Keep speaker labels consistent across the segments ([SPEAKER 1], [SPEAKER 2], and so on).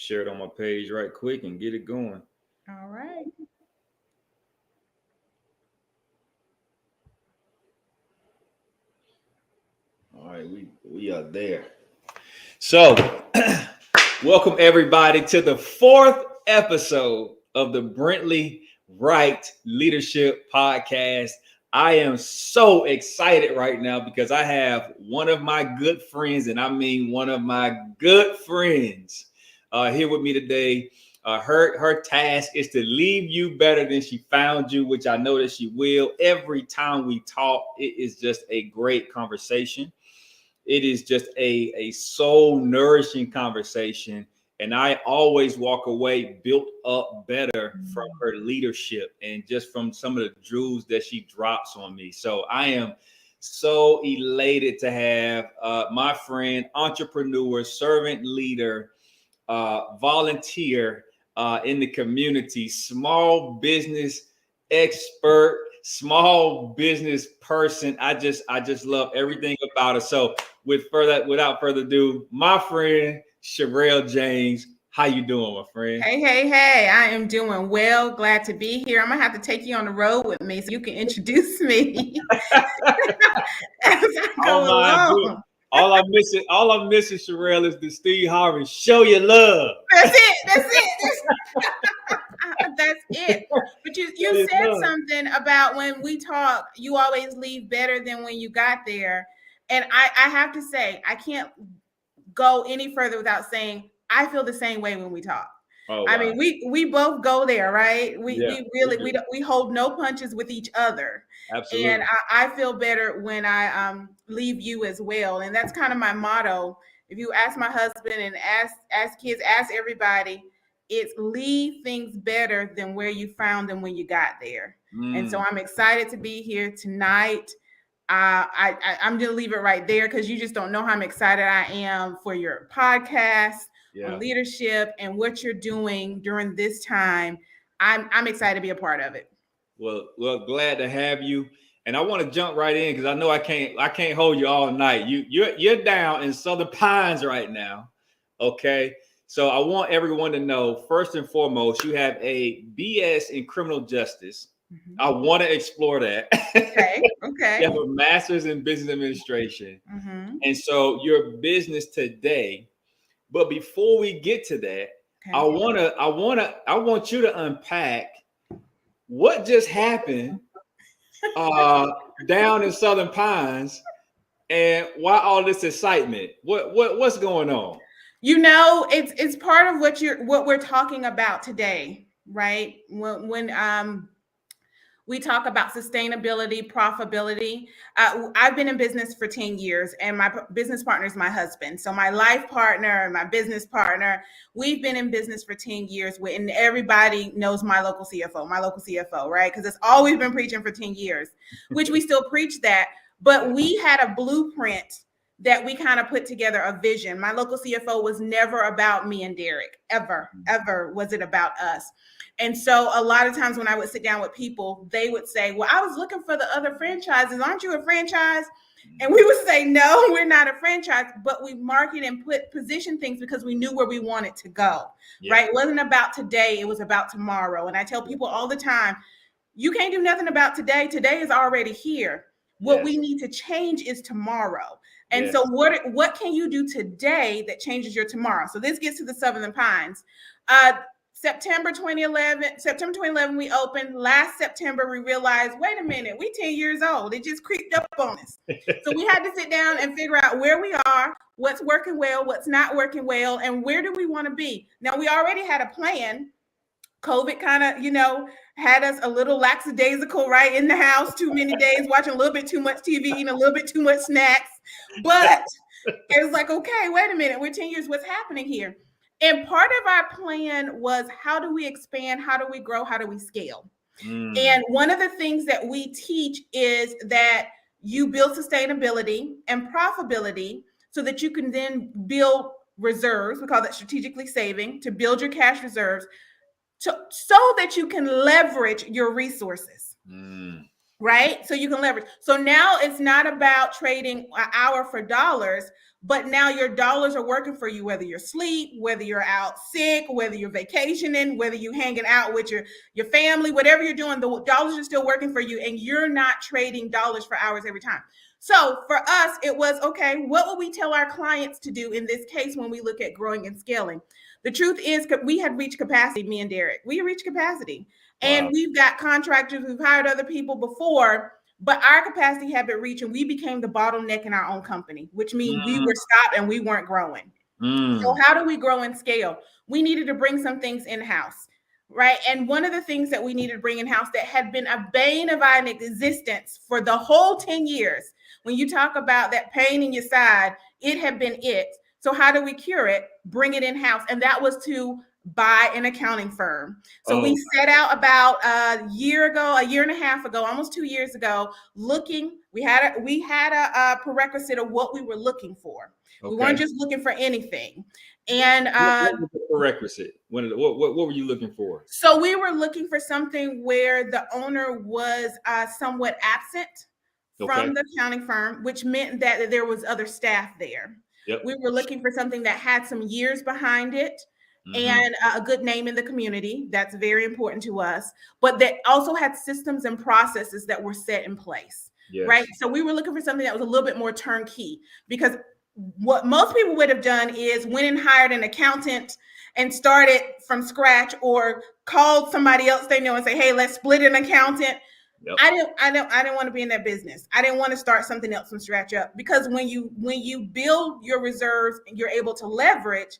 [SPEAKER 1] share it on my page right quick and get it going.
[SPEAKER 2] All right.
[SPEAKER 1] All right, we are there. So, welcome everybody to the 4th episode of the Brentley Wright Leadership Podcast. I am so excited right now because I have one of my good friends, and I mean one of my good friends, here with me today. Her task is to leave you better than she found you, which I know that she will. Every time we talk, it is just a great conversation. It is just a soul nourishing conversation. And I always walk away built up better from her leadership and just from some of the jewels that she drops on me. So I am so elated to have my friend, entrepreneur, servant leader, volunteer in the community, small business expert, small business person. I just love everything about it. So without further ado, my friend Cherelle James, how you doing, my friend?
[SPEAKER 2] Hey, I am doing well. Glad to be here. I'm gonna have to take you on the road with me so you can introduce me as I go along.
[SPEAKER 1] All I'm missing, Cherelle, is the Steve Harvey show your love.
[SPEAKER 2] That's it. That's it. But you said something about when we talk, you always leave better than when you got there. And I have to say, I can't go any further without saying I feel the same way when we talk. Oh, wow. I mean, we both go there, right? We hold no punches with each other. Absolutely. And I feel better when I leave you as well. And that's kind of my motto. If you ask my husband and ask kids, ask everybody, it's leave things better than where you found them when you got there. And so I'm excited to be here tonight. I'm going to leave it right there because you just don't know how excited I am for your podcast on leadership and what you're doing during this time. I'm excited to be a part of it.
[SPEAKER 1] Well, glad to have you. And I want to jump right in because I know I can't hold you all night. You're down in Southern Pines right now. Okay. So I want everyone to know, first and foremost, you have a BS in criminal justice. Mm-hmm. I want to explore that.
[SPEAKER 2] Okay.
[SPEAKER 1] You have a master's in business administration. Mm-hmm. And so your business today. But before we get to that, I want you to unpack what just happened down in Southern Pines and why all this excitement. What's going on?
[SPEAKER 2] You know, it's part of what we're talking about today, right? When we talk about sustainability, profitability. I've been in business for 10 years and my business partner is my husband. So my life partner, my business partner, we've been in business for 10 years and everybody knows my local CFO, right? Because it's all we've been preaching for 10 years, which we still preach that. But we had a blueprint that we kind of put together, a vision. My local CFO was never about me and Derek, ever was it about us. And so a lot of times when I would sit down with people, they would say, well, I was looking for the other franchises. Aren't you a franchise? And we would say, no, we're not a franchise, but we market and position things because we knew where we wanted to go, right? It wasn't about today. It was about tomorrow. And I tell people all the time, you can't do nothing about today. Today is already here. What we need to change is tomorrow. And so what can you do today that changes your tomorrow? So this gets to the Southern Pines. September 2011, we opened. Last September, we realized, wait a minute, we 10 years old. It just creeped up on us. So we had to sit down and figure out where we are, what's working well, what's not working well, and where do we want to be? Now, we already had a plan. COVID kind of, had us a little lackadaisical, right? In the house, too many days, watching a little bit too much TV, eating a little bit too much snacks. But it was like, okay, wait a minute, we're 10 years, what's happening here? And part of our plan was, how do we expand? How do we grow? How do we scale? And one of the things that we teach is that you build sustainability and profitability so that you can then build reserves. We call that strategically saving, to build your cash reserves so that you can leverage your resources. right? So you can leverage. So now it's not about trading an hour for dollars, but now your dollars are working for you, whether you're asleep, whether you're out sick, whether you're vacationing, whether you're hanging out with your family, whatever you're doing, the dollars are still working for you, and you're not trading dollars for hours every time. So for us, it was, okay, what would we tell our clients to do in this case when we look at growing and scaling? The truth is, we had reached capacity, me and Derek. We reached capacity. And
[SPEAKER 1] Wow.
[SPEAKER 2] we've got contractors, we've hired other people before, but our capacity had been reached, and we became the bottleneck in our own company, which means we were stopped and we weren't growing. So how do we grow and scale? We needed to bring some things in-house, right? And one of the things that we needed to bring in-house that had been a bane of our existence for the whole 10 years, when you talk about that pain in your side, it had been it. So how do we cure it? Bring it in-house. And that was to buy an accounting firm. So we set out about a year and a half ago, almost 2 years ago, looking. We had a prerequisite of what we were looking for. We weren't just looking for anything. And
[SPEAKER 1] what was the prerequisite? What were you looking for?
[SPEAKER 2] So we were looking for something where the owner was somewhat absent from the accounting firm, which meant that there was other staff there. Yep. We were looking for something that had some years behind it, and a good name in the community. That's very important to us, but that also had systems and processes that were set in place. Yes. Right. So we were looking for something that was a little bit more turnkey, because what most people would have done is went and hired an accountant and started from scratch, or called somebody else they know and say, hey, let's split an accountant. Yep. I didn't want to be in that business. I didn't want to start something else from scratch up, because when you build your reserves, you're able to leverage.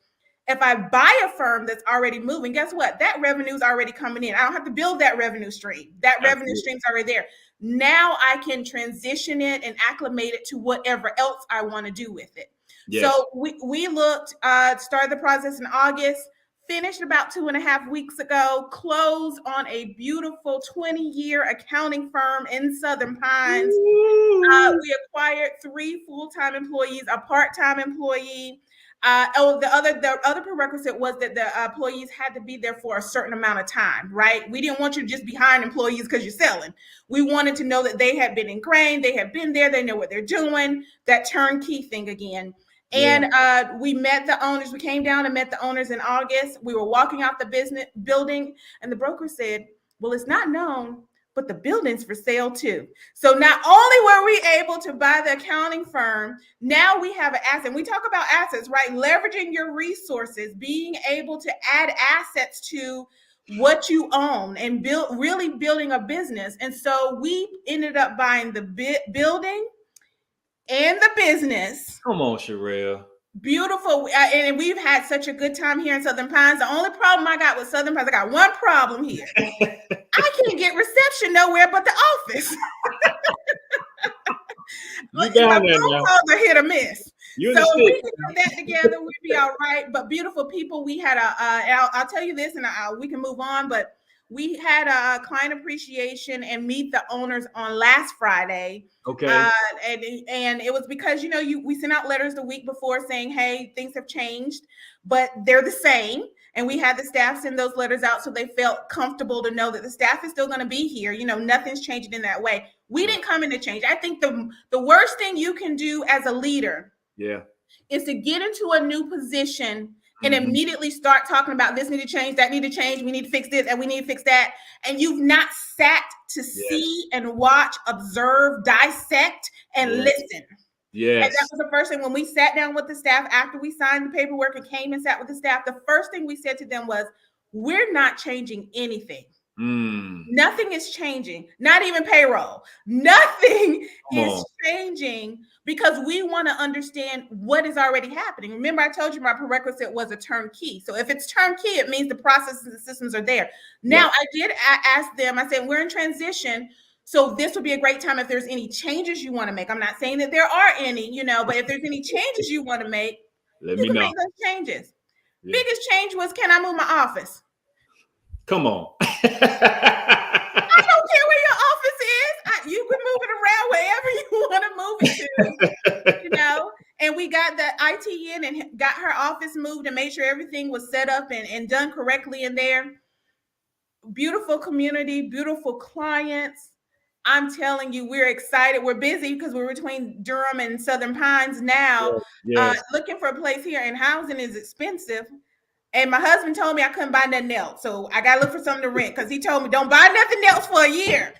[SPEAKER 2] If I buy a firm that's already moving, guess what? That revenue is already coming in. I don't have to build that revenue stream. That revenue stream's already there. Now I can transition it and acclimate it to whatever else I want to do with it. Yes. So we looked, started the process in August, finished about 2.5 weeks ago, closed on a beautiful 20-year accounting firm in Southern Pines. We acquired 3 full-time employees, a part-time employee. The other prerequisite was that the employees had to be there for a certain amount of time, right? We didn't want you to just be hiring employees because you're selling. We wanted to know that they had been ingrained, they had been there, they know what they're doing, that turnkey thing again. And we met the owners. We came down and met the owners in August. We were walking out the business building, and the broker said, well, it's not known, but the building's for sale too. So not only were we able to buy the accounting firm, now we have an asset. We talk about assets, right? Leveraging your resources, being able to add assets to what you own, and really building a business. And so we ended up buying the building and the business.
[SPEAKER 1] Come on, Cherelle.
[SPEAKER 2] Beautiful. And we've had such a good time here in Southern Pines. The only problem I got with Southern Pines, I got one problem here. I can't get reception nowhere but the office.
[SPEAKER 1] You down there now.
[SPEAKER 2] Are hit or miss. So we can put that together. We'd be all right. But beautiful people, we had I'll tell you this, and we can move on, but we had a client appreciation and meet the owners on last Friday. Okay. And it was because, we sent out letters the week before saying, hey, things have changed, but they're the same. And we had the staff send those letters out, so they felt comfortable to know that the staff is still going to be here. Nothing's changing in that way. We didn't come in to change. I think the worst thing you can do as a leader is to get into a new position and immediately start talking about this need to change, that need to change, we need to fix this, and we need to fix that. And you've not sat to see and watch, observe, dissect, and listen. Yes. And that was the first thing. When we sat down with the staff after we signed the paperwork and came and sat with the staff, the first thing we said to them was, we're not changing anything. Nothing is changing, not even payroll. Nothing is changing, because we want to understand what is already happening. Remember, I told you my prerequisite was a turnkey. So if it's turnkey, it means the processes and systems are there. Now, I did ask them, I said, we're in transition. So this would be a great time if there's any changes you want to make. I'm not saying that there are any, but if there's any changes you want to make, you can make those changes. Biggest change was, can I move my office?
[SPEAKER 1] Come on.
[SPEAKER 2] I don't care where your office is. You can move it around wherever you want to move it to, And we got the IT in and got her office moved and made sure everything was set up and done correctly in there. Beautiful community, beautiful clients. I'm telling you, we're excited. We're busy because we're between Durham and Southern Pines now,
[SPEAKER 1] Yes.
[SPEAKER 2] looking for a place here, and housing is expensive. And my husband told me I couldn't buy nothing else. So I got to look for something to rent because he told me don't buy nothing else for a year.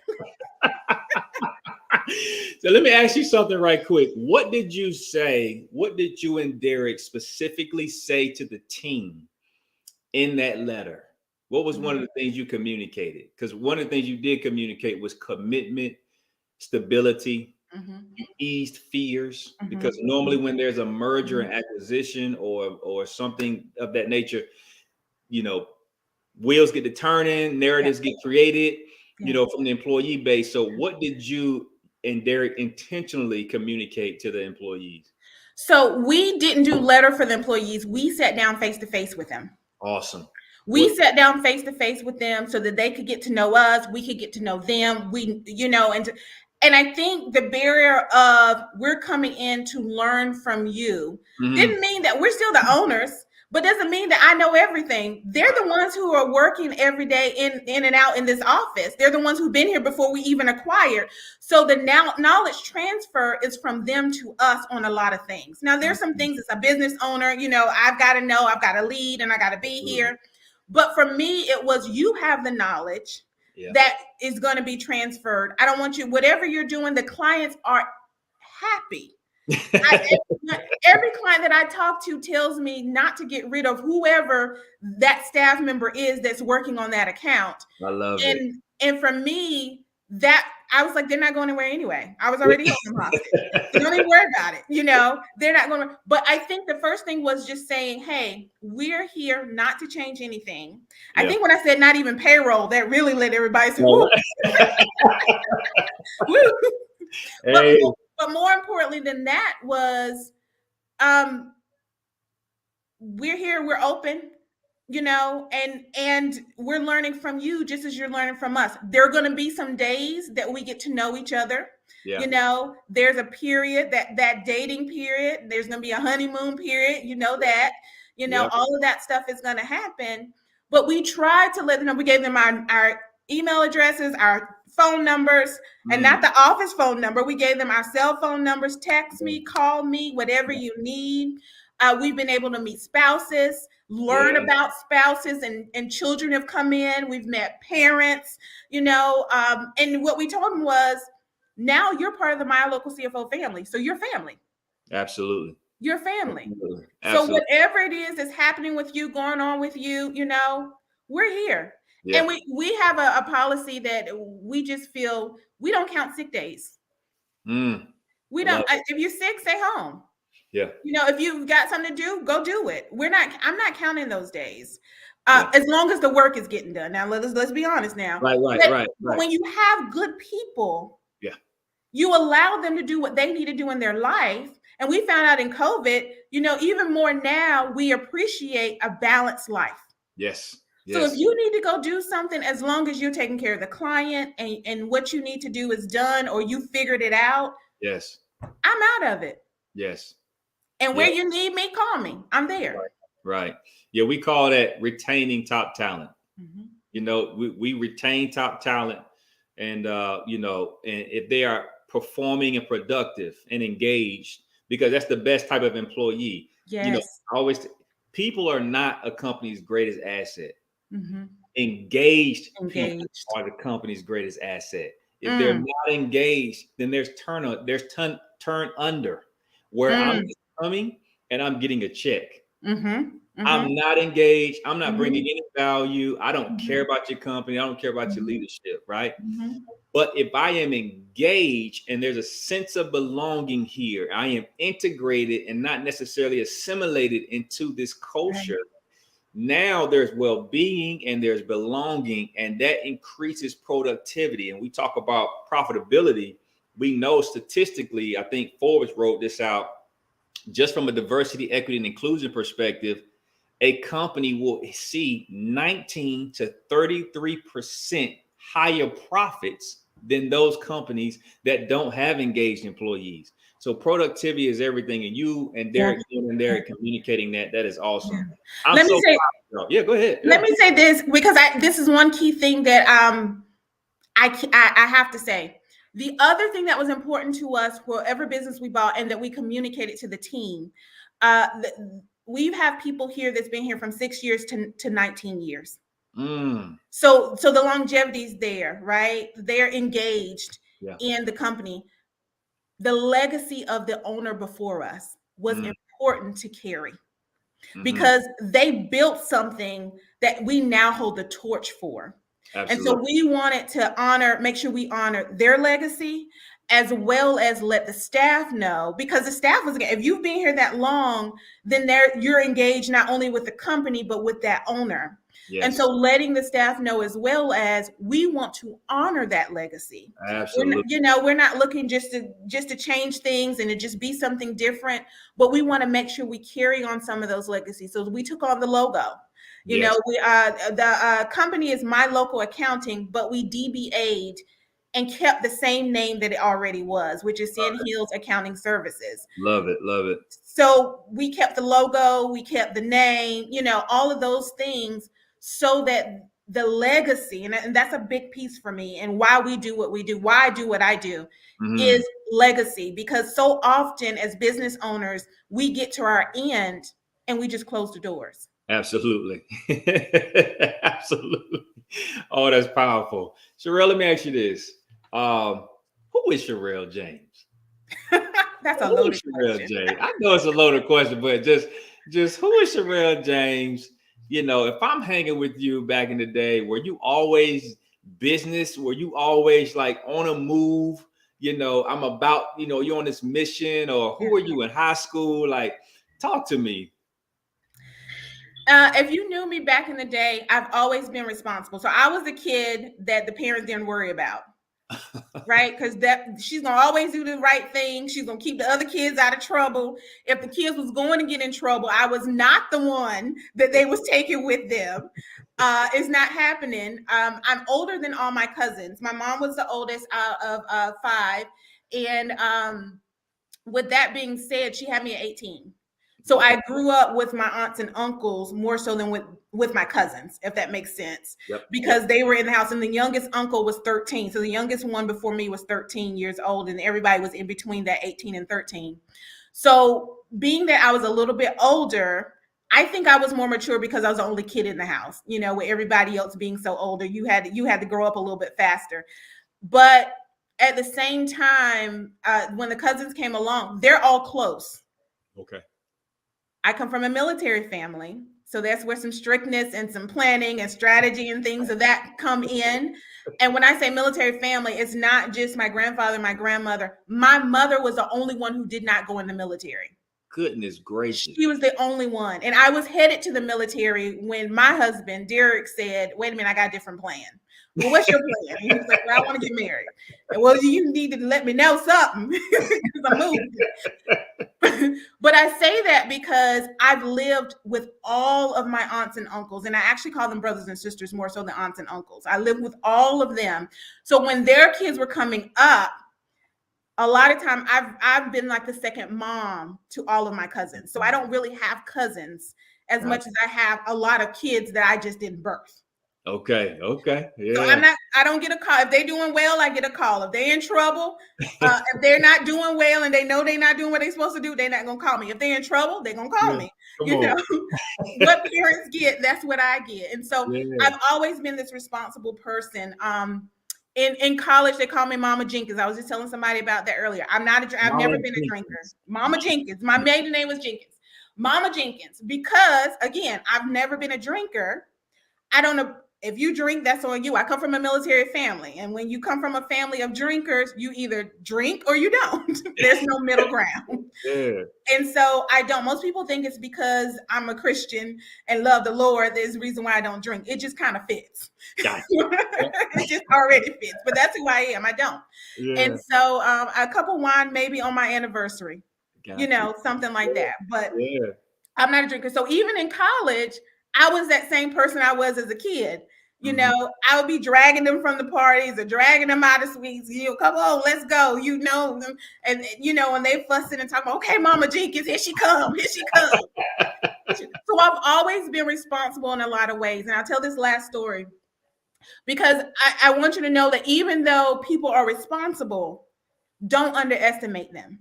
[SPEAKER 1] So let me ask you something right quick. What did you say? What did you and Derek specifically say to the team in that letter? What was one of the things you communicated? Because one of the things you did communicate was commitment, stability, eased fears. Because normally when there's a merger and acquisition or something of that nature, you know, wheels get to turning, narratives get created, you know, from the employee base. So what did you and Derek intentionally communicate to the employees?
[SPEAKER 2] So we didn't do letter for the employees. We sat down face to face with them.
[SPEAKER 1] Awesome.
[SPEAKER 2] We sat down face to face with them so that they could get to know us. We could get to know them. We, you know, and I think the barrier of we're coming in to learn from you didn't mean that we're still the owners, but doesn't mean that I know everything. They're the ones who are working every day in and out in this office. They're the ones who've been here before we even acquired. So the knowledge transfer is from them to us on a lot of things. Now, there's some things as a business owner, you know, I've got to know, I've got to lead, and I got to be here. But for me, it was you have the knowledge that is going to be transferred. I don't want you, whatever you're doing, the clients are happy. Every client that I talk to tells me not to get rid of whoever that staff member is that's working on that account.
[SPEAKER 1] I love it.
[SPEAKER 2] And for me, that I was like, they're not going anywhere anyway. I was already holding them hostage. Don't even worry about it. You know, they're not going to. But I think the first thing was just saying, hey, we're here not to change anything. I think when I said not even payroll, that really let everybody say, woo. Woo. But more importantly than that was, we're here, we're open, you know, and we're learning from you just as you're learning from us. There are going to be some days that we get to know each other. You know, there's a period that dating period. There's going to be a honeymoon period. You know that, you know, all of that stuff is going to happen. But we tried to let them know. We gave them our email addresses, our phone numbers, and not the office phone number. We gave them our cell phone numbers. Text me, call me, whatever you need. We've been able to meet spouses, learn about spouses, and children have come in. We've met parents, you know, and what we told them was, now you're part of the My Local CFO family. So you're family.
[SPEAKER 1] Absolutely.
[SPEAKER 2] Your family.
[SPEAKER 1] Absolutely.
[SPEAKER 2] So whatever it is that's happening with you, going on with you, you know, we're here. And we have a policy that we just feel we don't count sick days. We don't. If you're sick, stay home. You know, if you've got something to do, go do it. I'm not counting those days. As long as the work is getting done. Now let's be honest now. Right. When you have good people, you allow them to do what they need to do in their life. And we found out in COVID, you know, even more now, we appreciate a balanced life. So if you need to go do something, as long as you're taking care of the client and what you need to do is done, or you figured it out, I'm out of it. And where you need me, call me. I'm there.
[SPEAKER 1] Right. Yeah, we call that retaining top talent. You know, we retain top talent, and you know, and if they are performing and productive and engaged, because that's the best type of employee. You know, people are not a company's greatest asset. Engaged people are the company's greatest asset. If they're not engaged, then there's turn under, where I'm just coming and I'm getting a check. I'm not engaged. I'm not bringing any value. I don't care about your company. I don't care about your leadership, right? But if I am engaged and there's a sense of belonging here, I am integrated and not necessarily assimilated into this culture. Now there's well-being and there's belonging, and that increases productivity. And we talk about profitability. We know statistically, I think Forbes wrote this out, just from a diversity, equity, and inclusion perspective, a company will see 19 to 33% higher profits than those companies that don't have engaged employees. So productivity is everything, and you and Derek communicating that is awesome. Go ahead.
[SPEAKER 2] Let me say this, because this is one key thing that I have to say. The other thing that was important to us, whatever business we bought, and that we communicated to the team, we have people here that's been here from 6 years to 19 years. So the longevity is there, right? They're engaged in the company. The legacy of the owner before us was important to carry because they built something that we now hold the torch for. Absolutely. And so we wanted to make sure we honor their legacy, as well as let the staff know, because the staff was, if you've been here that long, then you're engaged not only with the company, but with that owner. Yes. And so letting the staff know, as well as we want to honor that legacy. Absolutely. We're not looking just to change things and to just be something different, but we want to make sure we carry on some of those legacies. So we took on the logo. The company is My Local Accounting, but we DBA'd and kept the same name that it already was, which is Sand Hills Accounting Services. Love it. So we kept the logo, we kept the name, all of those things, so that the legacy, and that's a big piece for me, and why we do what we do, why I do what I do, is legacy. Because so often as business owners, we get to our end and we just close the doors. Absolutely.
[SPEAKER 1] Absolutely. Oh, that's powerful. Cherelle, let me ask you this. Who is Cherelle James?
[SPEAKER 2] That's a loaded question.
[SPEAKER 1] James? I know it's a loaded question, but just who is Cherelle James? If I'm hanging with you back in the day, were you always business? Were you always like on a move? I'm about, you're on this mission, or who were you in high school? Like, talk to me.
[SPEAKER 2] If you knew me back in the day, I've always been responsible. So I was the kid that the parents didn't worry about, right? Because she's going to always do the right thing. She's going to keep the other kids out of trouble. If the kids was going to get in trouble, I was not the one that they was taking with them. It's not happening. I'm older than all my cousins. My mom was the oldest of 5. And with that being said, she had me at 18. So I grew up with my aunts and uncles more so than with my cousins, if that makes sense. Yep. Because they were in the house, and the youngest uncle was 13. So the youngest one before me was 13 years old, and everybody was in between that 18 and 13. So being that I was a little bit older, I think I was more mature because I was the only kid in the house, with everybody else being so older. You had to grow up a little bit faster. But at the same time, when the cousins came along, they're all close. Okay. I come from a military family, so that's where some strictness and some planning and strategy and things of that come in. And when I say military family, it's not just my grandfather and my grandmother. My mother was the only one who did not go in the military.
[SPEAKER 1] Goodness gracious.
[SPEAKER 2] She was the only one. And I was headed to the military when my husband, Derek, said, wait a minute, I got a different plan. Well, what's your plan? And he was like, well, I want to get married. And, well, you need to let me know something because I'm moving. But I say that because I've lived with all of my aunts and uncles, and I actually call them brothers and sisters more so than aunts and uncles. I lived with all of them. So when their kids were coming up, a lot of time I've been like the second mom to all of my cousins. So I don't really have cousins as much as I have a lot of kids that I just didn't birth.
[SPEAKER 1] Okay. Yeah.
[SPEAKER 2] So I don't get a call. If they're doing well, I get a call. If they're in trouble, if they're not doing well and they know they're not doing what they're supposed to do, they're not going to call me. If they're in trouble, they're going to call me. What parents get, that's what I get. And so I've always been this responsible person. In college, they call me Mama Jenkins. I was just telling somebody about that earlier. I've never been a drinker. Mama Jenkins. My maiden name was Jenkins. Mama Jenkins. Because again, I've never been a drinker. I don't know. If you drink, that's on you. I come from a military family. And when you come from a family of drinkers, you either drink or you don't. There's no middle ground. Yeah. And so I don't. Most people think it's because I'm a Christian and love the Lord. There's a reason why I don't drink. It just kind of fits. It just already fits. But that's who I am. I don't. Yeah. And so a cup of wine maybe on my anniversary. Something like that. But I'm not a drinker. So even in college, I was that same person I was as a kid. I would be dragging them from the parties or dragging them out of suites. Come on, let's go. And when they fussing and talking, okay, Mama Jenkins, here she come. So I've always been responsible in a lot of ways. And I'll tell this last story. because I want you to know that even though people are responsible, don't underestimate them,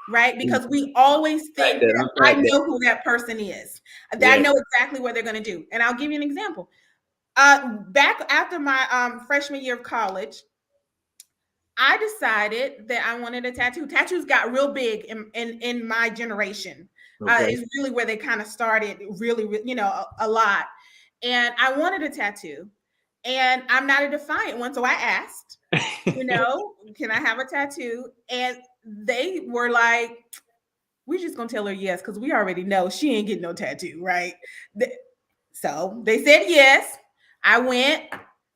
[SPEAKER 2] right? Because we always think
[SPEAKER 1] Unpack that.
[SPEAKER 2] that I
[SPEAKER 1] Unpack that.
[SPEAKER 2] know who that person is, that I
[SPEAKER 1] Yeah.
[SPEAKER 2] know exactly what they're going to do. And I'll give you an example. Back after my freshman year of college, I decided that I wanted a tattoo. Tattoos got real big in my generation.
[SPEAKER 1] Okay.
[SPEAKER 2] Is really where they kind of started, really, a lot. And I wanted a tattoo, and I'm not a defiant one, so I asked, can I have a tattoo? And they were like, we're just gonna tell her yes, because we already know she ain't getting no tattoo, right? So they said yes. I went,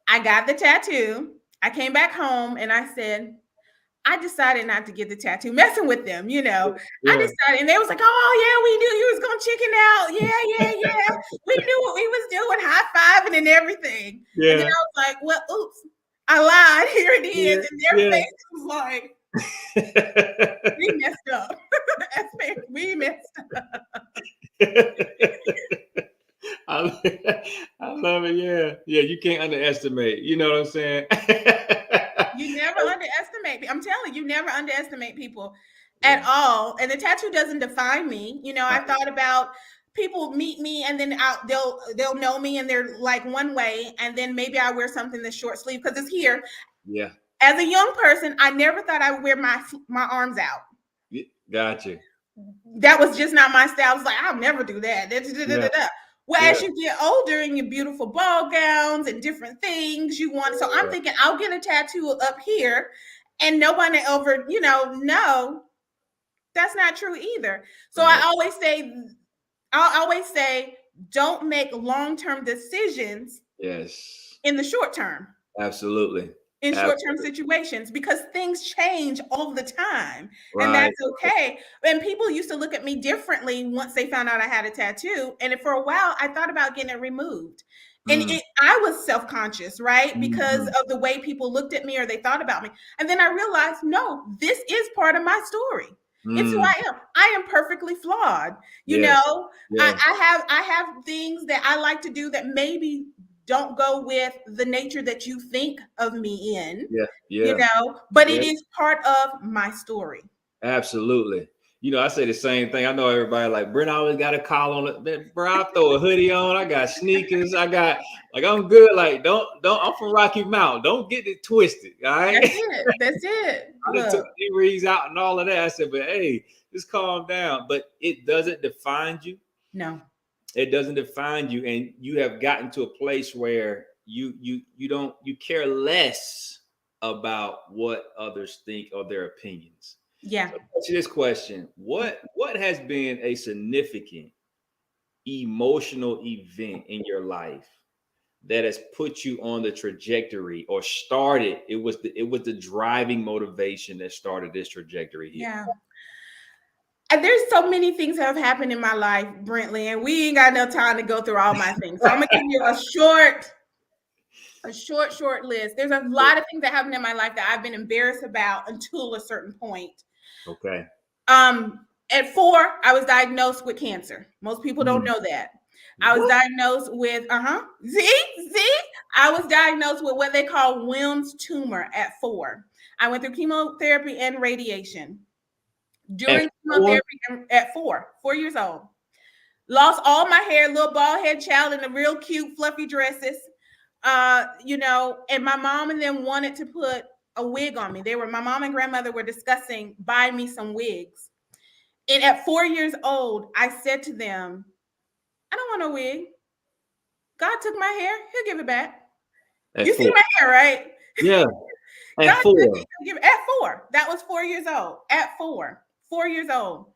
[SPEAKER 2] I got the tattoo. I came back home and I said, I decided not to get the tattoo, messing with them, I
[SPEAKER 1] Yeah.
[SPEAKER 2] decided, and they was like, oh yeah, we knew you was gonna chicken out. Yeah. We knew what we was doing, high fiving and everything. And then
[SPEAKER 1] Yeah.
[SPEAKER 2] I was like, well, oops, I lied. Here it
[SPEAKER 1] Yeah.
[SPEAKER 2] is. And their
[SPEAKER 1] Yeah.
[SPEAKER 2] face was like, we messed up. We messed
[SPEAKER 1] I love it. Yeah. Yeah. You can't underestimate. You know what I'm saying?
[SPEAKER 2] You never underestimate. I'm telling you, never underestimate people at
[SPEAKER 1] Yeah.
[SPEAKER 2] all. And the tattoo doesn't define me. I
[SPEAKER 1] Right.
[SPEAKER 2] thought about people meet me and then they'll know me and they're like one way, and then maybe I wear something that's short sleeve because it's here.
[SPEAKER 1] Yeah.
[SPEAKER 2] As a young person, I never thought I would wear my arms out.
[SPEAKER 1] Gotcha.
[SPEAKER 2] That was just not my style. I was like, I'll never do that.
[SPEAKER 1] Yeah.
[SPEAKER 2] Well,
[SPEAKER 1] Yeah.
[SPEAKER 2] as you get older and your beautiful ball gowns and different things you want. So I'm thinking I'll get a tattoo up here, and nobody over, no, that's not true either. So
[SPEAKER 1] Right.
[SPEAKER 2] I'll always say, don't make long-term decisions
[SPEAKER 1] Yes.
[SPEAKER 2] in the short term.
[SPEAKER 1] Absolutely.
[SPEAKER 2] In short-term
[SPEAKER 1] Absolutely.
[SPEAKER 2] situations, because things change all the time, and
[SPEAKER 1] Right.
[SPEAKER 2] that's okay. And people used to look at me differently once they found out I had a tattoo, and for a while I thought about getting it removed, and
[SPEAKER 1] Mm.
[SPEAKER 2] I was self-conscious, right, because
[SPEAKER 1] Mhm.
[SPEAKER 2] of the way people looked at me or they thought about me. And then I realized, no, this is part of my story. It's who
[SPEAKER 1] Mm.
[SPEAKER 2] I am perfectly flawed.
[SPEAKER 1] Yes. Yeah.
[SPEAKER 2] I have things that I like to do that maybe don't go with the nature that you think of me in,
[SPEAKER 1] Yeah. Yeah.
[SPEAKER 2] but
[SPEAKER 1] Yeah.
[SPEAKER 2] it is part of my story.
[SPEAKER 1] Absolutely. I say the same thing. I know everybody like Brent always got a collar on it. Man, bro, I throw a hoodie on. I got sneakers. I got I'm good. Like, don't. I'm from Rocky Mount. Don't get it twisted. All right.
[SPEAKER 2] That's it. That's it.
[SPEAKER 1] I done took
[SPEAKER 2] Look,
[SPEAKER 1] the reads out and all of that. I said, but hey, just calm down. But it doesn't define you.
[SPEAKER 2] no.
[SPEAKER 1] It doesn't define you, and you have gotten to a place where you care less about what others think or their opinions.
[SPEAKER 2] Yeah.
[SPEAKER 1] So ask you this question: What has been a significant emotional event in your life that has put you on the trajectory or started? It was the driving motivation that started this trajectory here.
[SPEAKER 2] Yeah. And there's so many things that have happened in my life, Brentley, and we ain't got enough time to go through all my things. So I'm gonna give you a short list. There's a lot of things that happened in my life that I've been embarrassed about until a certain point.
[SPEAKER 1] Okay.
[SPEAKER 2] At 4, I was diagnosed with cancer. Most people don't
[SPEAKER 1] Mm.
[SPEAKER 2] know that. I was
[SPEAKER 1] What?
[SPEAKER 2] diagnosed with see, I was diagnosed with what they call Wilms tumor at 4. I went through chemotherapy and radiation.
[SPEAKER 1] At
[SPEAKER 2] During
[SPEAKER 1] 4?
[SPEAKER 2] chemotherapy at 4 years old, lost all my hair, little bald head child in the real cute fluffy dresses. And my mom and them wanted to put a wig on me. My mom and grandmother were discussing buying me some wigs. And at 4 years old, I said to them, I don't want no wig. God took my hair, he'll give it back.
[SPEAKER 1] At
[SPEAKER 2] You see
[SPEAKER 1] 4?
[SPEAKER 2] my hair, right?
[SPEAKER 1] Yeah.
[SPEAKER 2] God
[SPEAKER 1] At
[SPEAKER 2] took
[SPEAKER 1] 4?
[SPEAKER 2] it, he'll give it at 4. That was 4 years old. At 4 years old.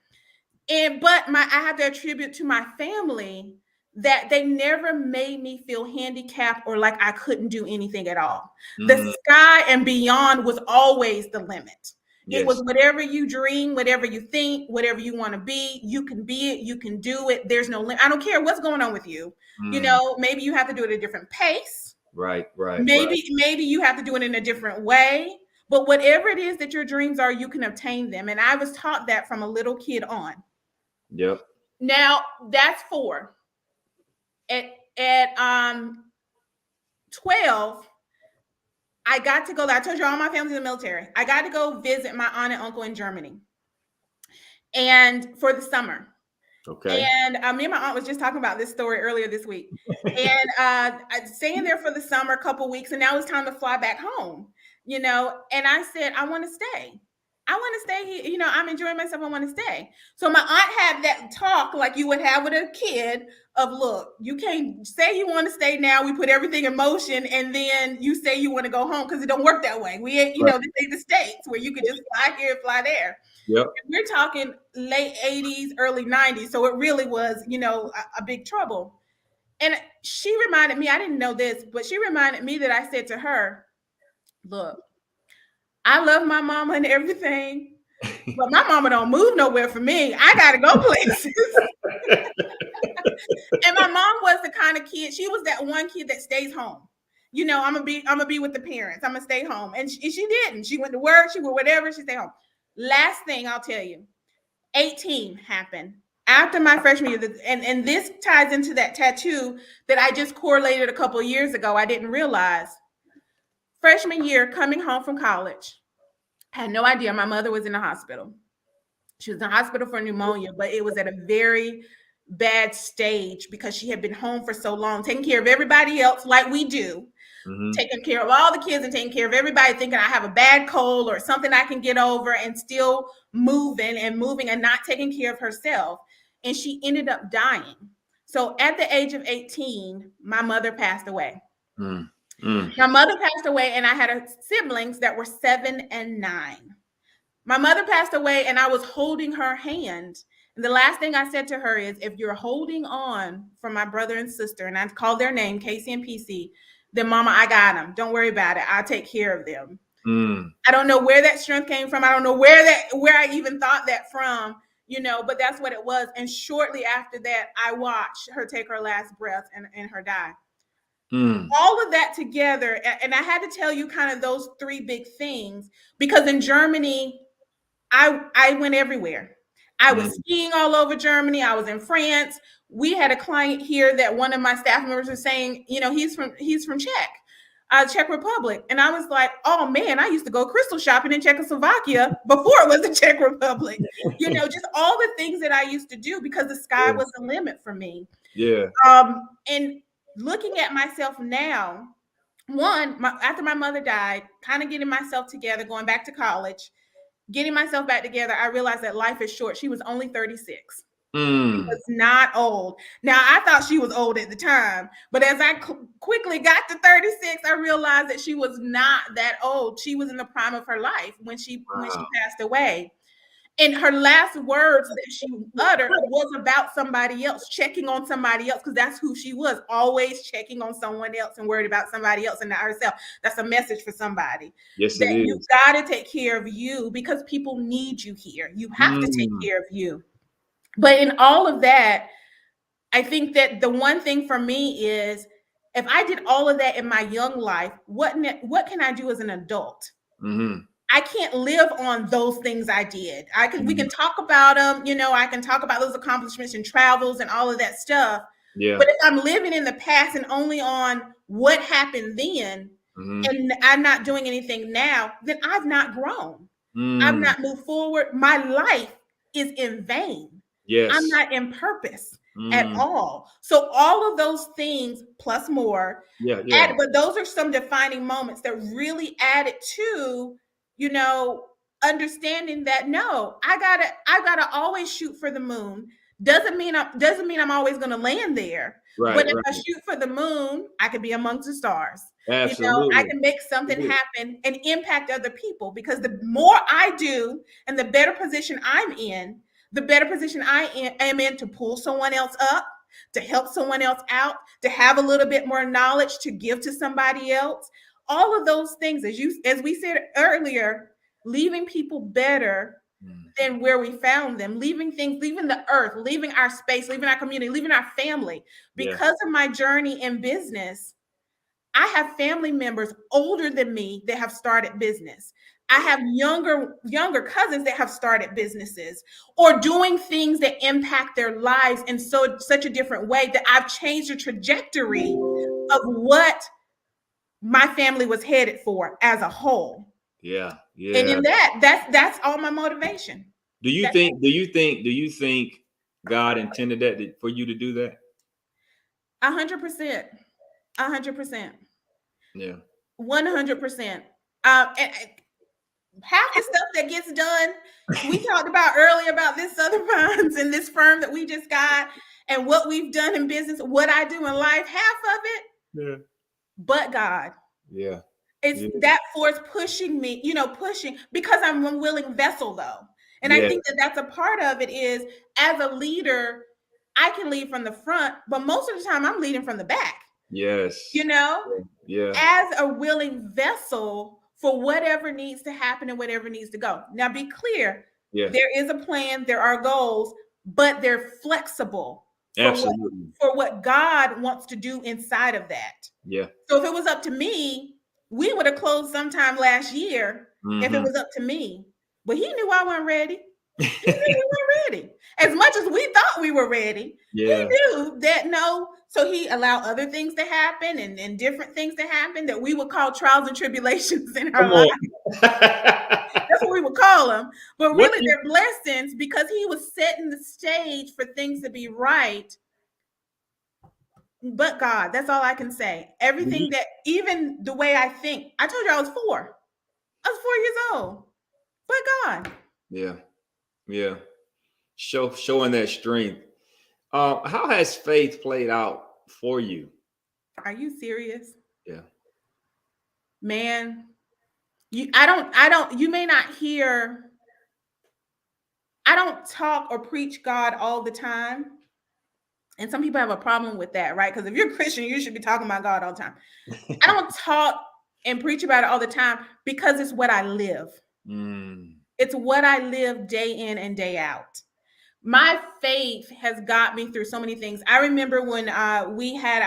[SPEAKER 2] But I have to attribute to my family that they never made me feel handicapped or like I couldn't do anything at all. The
[SPEAKER 1] Mm.
[SPEAKER 2] sky and beyond was always the limit. It was
[SPEAKER 1] Yes.
[SPEAKER 2] whatever you dream, whatever you think, whatever you want to be, you can be it, you can do it. There's no limit. I don't care what's going on with you.
[SPEAKER 1] Mm.
[SPEAKER 2] Maybe you have to do it at a different pace.
[SPEAKER 1] Right.
[SPEAKER 2] Maybe you have to do it in a different way. But whatever it is that your dreams are, you can obtain them. And I was taught that from a little kid on.
[SPEAKER 1] Yep.
[SPEAKER 2] Now that's 4. At 12, I got to go there. I told you all my family's in the military. I got to go visit my aunt and uncle in Germany, and for the summer.
[SPEAKER 1] Okay.
[SPEAKER 2] And me and my aunt was just talking about this story earlier this week. And I staying there for the summer, a couple weeks, and now it's time to fly back home. And I said, I want to stay. I want to stay here. I'm enjoying myself. I want to stay. So my aunt had that talk like you would have with a kid of, look, you can't say you want to stay now. We put everything in motion, and then you say you want to go home, because it don't work that way. We ain't,
[SPEAKER 1] Right.
[SPEAKER 2] this ain't the States where you could just fly here, fly there.
[SPEAKER 1] Yep.
[SPEAKER 2] We're talking late 80s, early 90s. So it really was, a big trouble. And she reminded me, I didn't know this, but she reminded me that I said to her, look, I love my mama and everything, but my mama don't move nowhere for me. I got to go places. And my mom was the kind of kid, she was that one kid that stays home. I'm gonna be with the parents. I'm gonna stay home. And she didn't. She went to work, she went whatever, she stayed home. Last thing I'll tell you, 18 happened after my freshman year. And this ties into that tattoo that I just correlated a couple of years ago. I didn't realize. Freshman year, coming home from college, I had no idea my mother was in the hospital. She was in the hospital for pneumonia, but it was at a very bad stage because she had been home for so long, taking care of everybody else like we do. Mm-hmm. Taking care of all the kids and taking care of everybody, thinking I have a bad cold or something I can get over, and still moving and not taking care of herself. And she ended up dying. So at the age of 18, my mother passed away. My mother passed away, and I had siblings that were 7 and 9. My mother passed away, and I was holding her hand. And the last thing I said to her is, if you're holding on for my brother and sister, and I called their name, Casey and PC, then mama, I got them. Don't worry about it. I'll take care of them. I don't know where that strength came from. I don't know where I even thought that from, but that's what it was. And shortly after that, I watched her take her last breath and her die. All of that together. And I had to tell you kind of those three big things, because in Germany, I went everywhere. I was skiing all over Germany. I was in France. We had a client here that one of my staff members was saying, he's from Czech Republic. And I was like, oh man, I used to go crystal shopping in Czechoslovakia before it was the Czech Republic. Just all the things that I used to do, because the sky was the limit for me.
[SPEAKER 1] Yeah.
[SPEAKER 2] And looking at myself now, after my mother died, kind of getting myself together, going back to college, getting myself back together, I realized that life is short. She was only 36. She was not old. Now, I thought she was old at the time, but as I quickly got to 36, I realized that she was not that old. She was in the prime of her life when she passed away. And her last words that she uttered was about somebody else, checking on somebody else, because that's who she was, always checking on someone else and worried about somebody else and not herself. That's a message for somebody.
[SPEAKER 1] Yes,
[SPEAKER 2] that
[SPEAKER 1] it is.
[SPEAKER 2] You got to take care of you, because people need you here. You have to take care of you. But in all of that, I think that the one thing for me is, if I did all of that in my young life, what can I do as an adult? I can't live on those things I did. We can talk about them, I can talk about those accomplishments and travels and all of that stuff. Yeah. But if I'm living in the past and only on what happened then, and I'm not doing anything now, then I've not grown. I've not moved forward. My life is in vain. Yes. I'm not in purpose at all. So all of those things plus more. But those are some defining moments that really added to, understanding that I gotta always shoot for the moon. Doesn't mean I'm always gonna land there. Right, but if I shoot for the moon, I could be amongst the stars. Absolutely. I can make something happen and impact other people, because the more I do and the better position I'm in, the better position I am in to pull someone else up, to help someone else out, to have a little bit more knowledge to give to somebody else. All of those things, as we said earlier, leaving people better than where we found them, leaving the earth, leaving our space, leaving our community, leaving our family. Because of my journey in business, I have family members older than me that have started business. I have younger cousins that have started businesses or doing things that impact their lives in such a different way that I've changed the trajectory of what my family was headed for as a whole.
[SPEAKER 1] Yeah.
[SPEAKER 2] And
[SPEAKER 1] Yeah.
[SPEAKER 2] in that's all my motivation.
[SPEAKER 1] Do you
[SPEAKER 2] That
[SPEAKER 1] think God intended for you to do that?
[SPEAKER 2] 100%, 100%,
[SPEAKER 1] Yeah.
[SPEAKER 2] 100%. And half the stuff that gets done, we talked about earlier about this other funds and this firm that we just got and what we've done in business, what I do in life, half of it,
[SPEAKER 1] Yeah.
[SPEAKER 2] but God.
[SPEAKER 1] Yeah.
[SPEAKER 2] It's
[SPEAKER 1] Yeah.
[SPEAKER 2] that force pushing me, pushing because I'm a willing vessel though. And I
[SPEAKER 1] Yeah.
[SPEAKER 2] think that that's a part of it is as a leader, I can lead from the front, but most of the time I'm leading from the back,
[SPEAKER 1] Yes.
[SPEAKER 2] you know,
[SPEAKER 1] Yeah.
[SPEAKER 2] as a willing vessel for whatever needs to happen and whatever needs to go. Now, be clear,
[SPEAKER 1] Yeah.
[SPEAKER 2] there is a plan, there are goals, but they're flexible
[SPEAKER 1] Absolutely.
[SPEAKER 2] for what God wants to do inside of that.
[SPEAKER 1] Yeah.
[SPEAKER 2] So if it was up to me, we would have closed sometime last year if it
[SPEAKER 1] Mm-hmm.
[SPEAKER 2] was up to me. But he knew I wasn't ready. He knew we weren't ready. As much as we thought we were ready,
[SPEAKER 1] Yeah.
[SPEAKER 2] he knew that no. So he allowed other things to happen and different things to happen that we would call trials and tribulations in our
[SPEAKER 1] Come
[SPEAKER 2] life.
[SPEAKER 1] on.
[SPEAKER 2] That's what we would call them. But
[SPEAKER 1] What
[SPEAKER 2] really,
[SPEAKER 1] you,
[SPEAKER 2] they're blessings because he was setting the stage for things to be right. But God, that's all I can say. Everything that, even the way I think, I told you I was 4. I was 4 years old. But God.
[SPEAKER 1] yeah. Yeah. Showing that strength. How has faith played out for you?
[SPEAKER 2] Are you serious?
[SPEAKER 1] Yeah.
[SPEAKER 2] Man, you may not hear, I don't talk or preach God all the time. And some people have a problem with that, right? Because if you're a Christian, you should be talking about God all the time. I don't talk and preach about it all the time because it's what I live. It's what I live day in and day out. My faith has got me through so many things. I remember when we had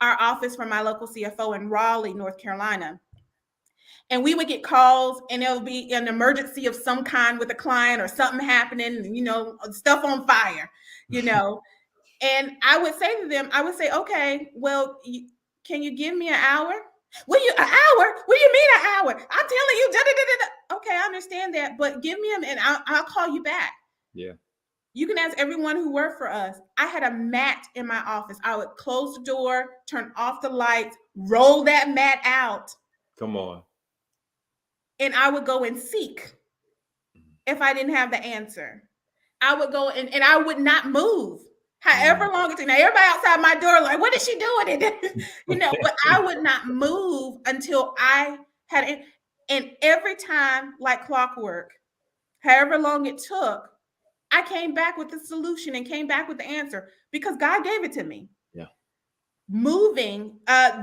[SPEAKER 2] our office from my local CFO in Raleigh, North Carolina. And we would get calls and it'll be an emergency of some kind with a client or something happening, stuff on fire, you know. And I would say to them, okay, well, can you give me an hour? An hour? What do you mean an hour? I'm telling you, okay, I understand that, but give me and I'll call you back.
[SPEAKER 1] Yeah.
[SPEAKER 2] You can ask everyone who worked for us. I had a mat in my office. I would close the door, turn off the lights, roll that mat out.
[SPEAKER 1] Come on.
[SPEAKER 2] And I would go and seek if I didn't have the answer. I would go and I would not move. However long it took. Now everybody outside my door, like, what is she doing? But I would not move until I had it. And every time, like clockwork, however long it took, I came back with the solution and came back with the answer because God gave it to me.
[SPEAKER 1] Yeah.
[SPEAKER 2] Moving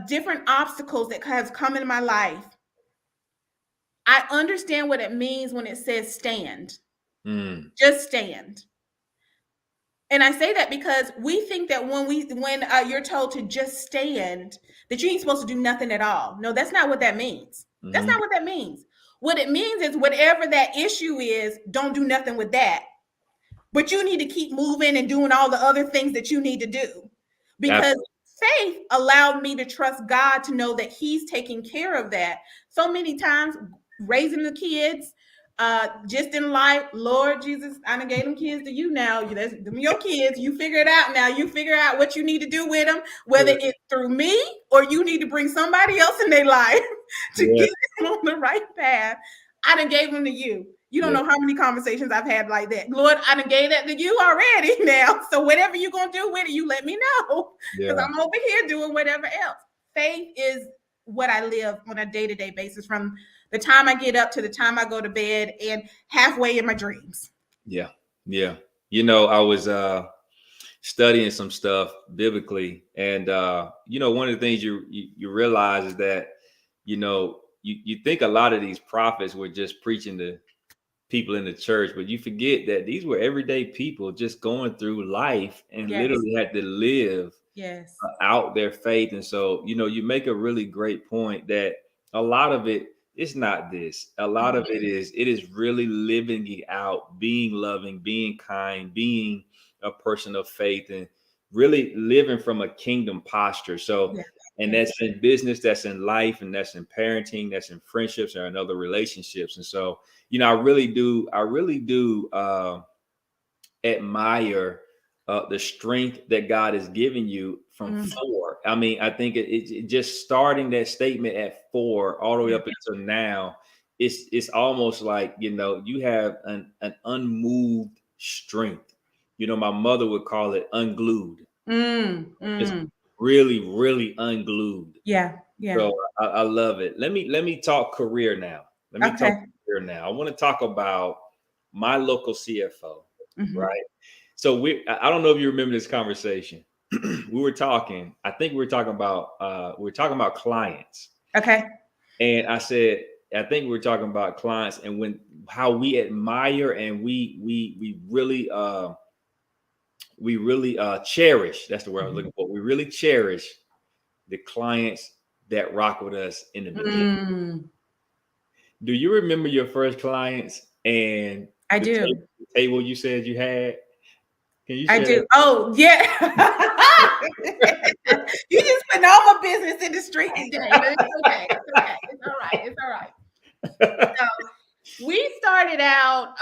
[SPEAKER 2] different obstacles that has come in my life. I understand what it means when it says stand. Just stand. And I say that because we think that when you're told to just stand, that you ain't supposed to do nothing at all. No, that's not what that means. That's not what that means. What it means is whatever that issue is, don't do nothing with that. But you need to keep moving and doing all the other things that you need to do. Because faith allowed me to trust God to know that he's taking care of that. So many times raising the kids, just in life, Lord Jesus, I done gave them kids to you now. That's your kids. You figure it out now. You figure out what you need to do with them, whether it's through me or you need to bring somebody else in their life to get them on the right path. I done gave them to you. You don't know how many conversations I've had like that. Lord, I done gave that to you already now. So whatever you're going to do with it, you let me know. Because I'm over here doing whatever else. Faith is what I live on a day-to-day basis from the time I get up to the time I go to bed and halfway in my dreams.
[SPEAKER 1] Yeah. Yeah. I was studying some stuff biblically. And, one of the things you realize is that, you think a lot of these prophets were just preaching to people in the church, but you forget that these were everyday people just going through life and literally had to live out their faith. And so, you make a really great point that a lot of it is not this. A lot of it is really living it out, being loving, being kind, being a person of faith, and really living from a kingdom posture. So And that's in business, that's in life, and that's in parenting, that's in friendships or in other relationships. And so, I really do admire the strength that God has given you from 4. I mean, I think it just starting that statement at 4 all the way up until now, it's almost like, you have an unmoved strength. My mother would call it unglued. It's really, really unglued.
[SPEAKER 2] Yeah.
[SPEAKER 1] So I love it. Let me talk career now. I want to talk about my local CFO, right? So I don't know if you remember this conversation. We were talking. I think we were talking about clients.
[SPEAKER 2] Okay.
[SPEAKER 1] And I said, I think we were talking about clients and how we admire and we really cherish. That's the word I was looking for. We really cherish the clients that rock with us in the beginning. Do you remember your first clients and
[SPEAKER 2] I do.
[SPEAKER 1] table you said you had? Can you
[SPEAKER 2] I
[SPEAKER 1] share
[SPEAKER 2] do.
[SPEAKER 1] that?
[SPEAKER 2] Oh, yeah. You just putting all my business in the street today. But it's okay. It's okay. It's all right. It's all right. So we started out,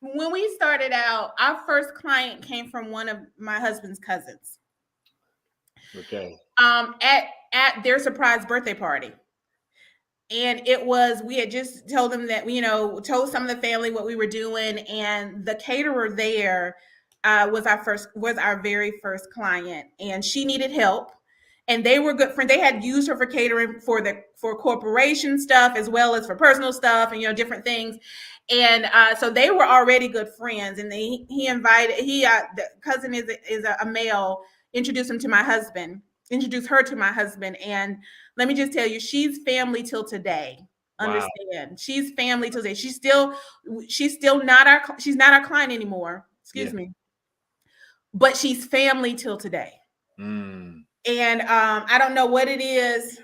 [SPEAKER 2] when we started out, our first client came from one of my husband's cousins.
[SPEAKER 1] Okay.
[SPEAKER 2] At their surprise birthday party. And we had just told them that, told some of the family what we were doing. And the caterer there was our very first client. And she needed help. And they were good friends. They had used her for catering for corporation stuff as well as for personal stuff and, different things. And so they were already good friends. And the cousin is a male, introduced her to my husband. And let me just tell you, she's family till today. Understand? Wow. She's family till today. She's still not she's not our client anymore. Excuse me. But she's family till today. And I don't know what it is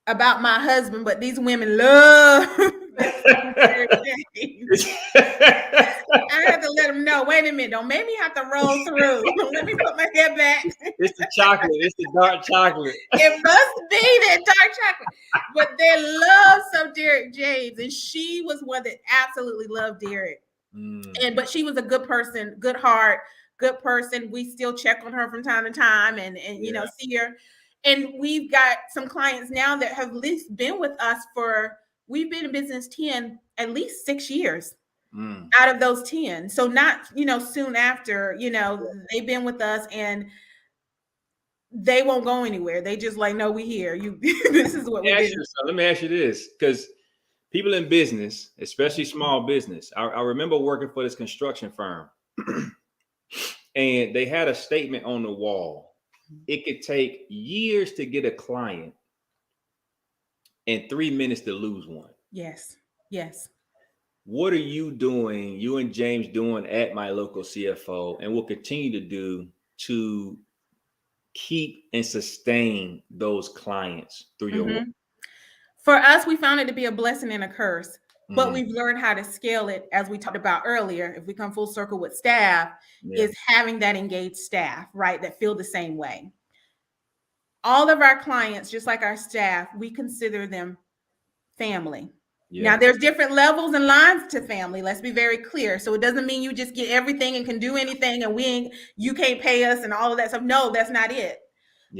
[SPEAKER 2] about my husband, but these women love I had to let them know, wait a minute, don't make me have to roll through. Let me put my head back.
[SPEAKER 1] It's the chocolate. It's the dark chocolate.
[SPEAKER 2] It must be that dark chocolate. But they love some Derek James. And she was one that absolutely loved Derek. But she was a good person, good heart, good person. We still check on her from time to time and see her. And we've got some clients now that have at least been with us we've been in business at least 6 years out of those 10. So not, soon after, they've been with us and they won't go anywhere. They just like, no, we here. This is what we do.
[SPEAKER 1] Let me ask you this, because people in business, especially small business, I remember working for this construction firm and they had a statement on the wall. It could take years to get a client and 3 minutes to lose one.
[SPEAKER 2] Yes.
[SPEAKER 1] What are you doing, you and James doing at my local CFO, and will continue to do to keep and sustain those clients through your work?
[SPEAKER 2] For us, we found it to be a blessing and a curse, but we've learned how to scale it, as we talked about earlier. If we come full circle with staff, is having that engaged staff, right, that feel the same way. All of our clients, just like our staff, we consider them family. Now, there's different levels and lines to family. Let's be very clear. So it doesn't mean you just get everything and can do anything and you can't pay us and all of that stuff. No, that's not it.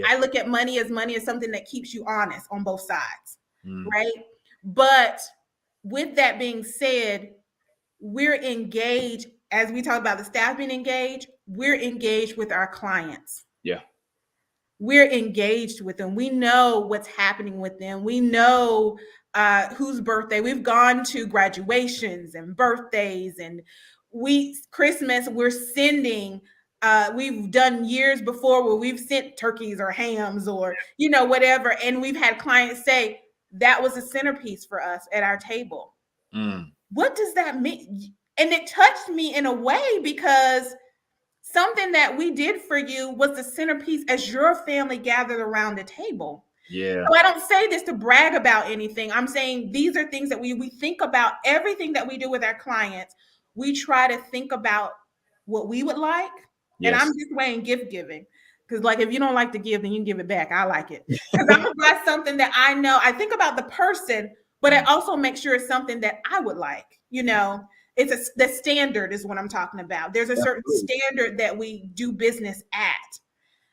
[SPEAKER 2] I look at money as something that keeps you honest on both sides, right? But with that being said, we're engaged. As we talk about the staff being engaged, we're engaged with our clients. We're engaged with them. We know what's happening with them. We know whose birthday. We've gone to graduations and birthdays and Christmas. We're sending. We've done years before where we've sent turkeys or hams or whatever, and we've had clients say that was a centerpiece for us at our table. What does that mean? And it touched me in a way because something that we did for you was the centerpiece as your family gathered around the table. So I don't say this to brag about anything. I'm saying these are things that we think about. Everything that we do with our clients, we try to think about what we would like. And I'm just weighing gift giving. Because like if you don't like to give, then you can give it back. I like it. Because I'm gonna buy something that I know. I think about the person, but I also make sure it's something that I would like. It's the standard is what I'm talking about. There's a certain standard that we do business at.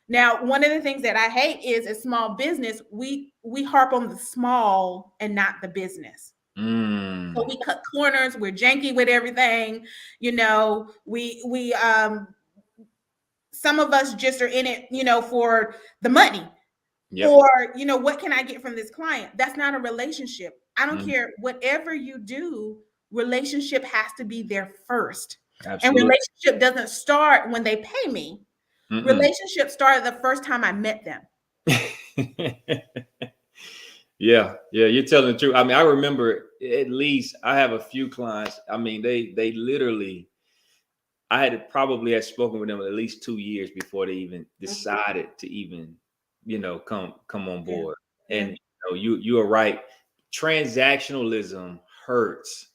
[SPEAKER 2] Now, one of the things that I hate is a small business, we harp on the small and not the business. So we cut corners, we're janky with everything, we some of us just are in it, for the money. Yep. Or, what can I get from this client? That's not a relationship. I don't care. Whatever you do, relationship has to be there first. Absolutely. And relationship doesn't start when they pay me. Relationship started the first time I met them.
[SPEAKER 1] Yeah, you're telling the truth. I mean, I remember at least I have a few clients. I mean, they literally, I had spoken with them at least 2 years before they even decided to even, come on board. Yeah. And you are right. Transactionalism hurts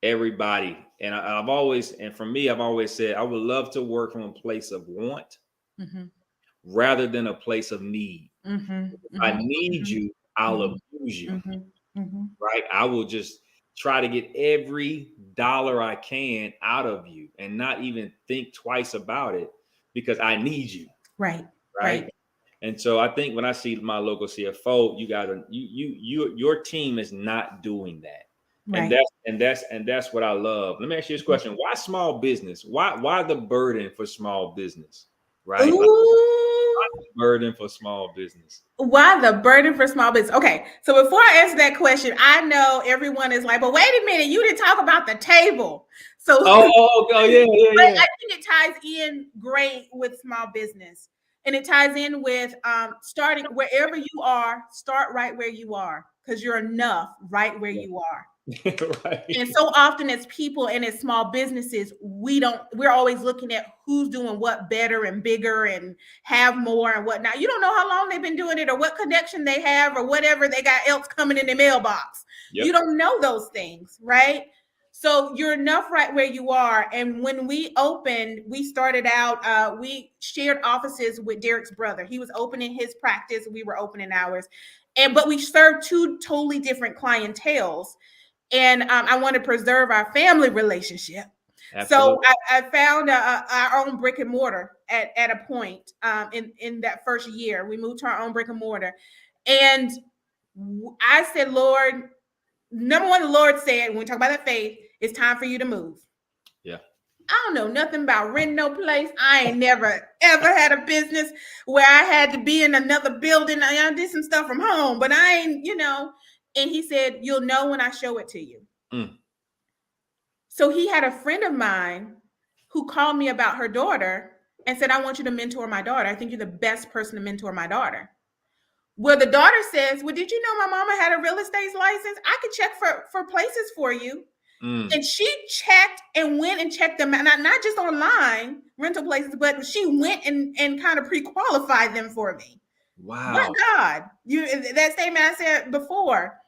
[SPEAKER 1] everybody. And I've always said I would love to work from a place of want rather than a place of need. If I need you, I'll abuse you. Right? I will just try to get every dollar I can out of you and not even think twice about it because I need you. Right. And so I think when I see my local CFO, your team is not doing that. Right. And that's what I love. Let me ask you this question. Why small business? Why the burden for small business? Right? Why the burden for small business?
[SPEAKER 2] Why the burden for small business? Okay, so before I answer that question, I know everyone is like, but wait a minute, you didn't talk about the table. So yeah. I think it ties in great with small business. And it ties in with starting wherever you are, start right where you are, because you're enough right where you are. Right. And so often as people and as small businesses, we're always looking at who's doing what better and bigger and have more and whatnot. You don't know how long they've been doing it or what connection they have or whatever they got else coming in the mailbox. Yep. You don't know those things, right? So you're enough right where you are. And when we opened, we started out, we shared offices with Derek's brother. He was opening his practice. We were opening ours. But we served two totally different clienteles. And I want to preserve our family relationship. Absolutely. So I found our own brick and mortar at a point in that first year. We moved to our own brick and mortar. And I said, Lord, number one, the Lord said, when we talk about that faith, it's time for you to move. Yeah. I don't know nothing about renting no place. I ain't never, ever had a business where I had to be in another building. I did some stuff from home, but I ain't, And he said, you'll know when I show it to you. So he had a friend of mine who called me about her daughter and said, I want you to mentor my daughter. I think you're the best person to mentor my daughter. Well, the daughter says, well, did you know my mama had a real estate license? I could check for places for you. And she checked and went and checked them, not just online rental places, but she went and kind of pre-qualified them for me. Wow. But God, that statement I said before,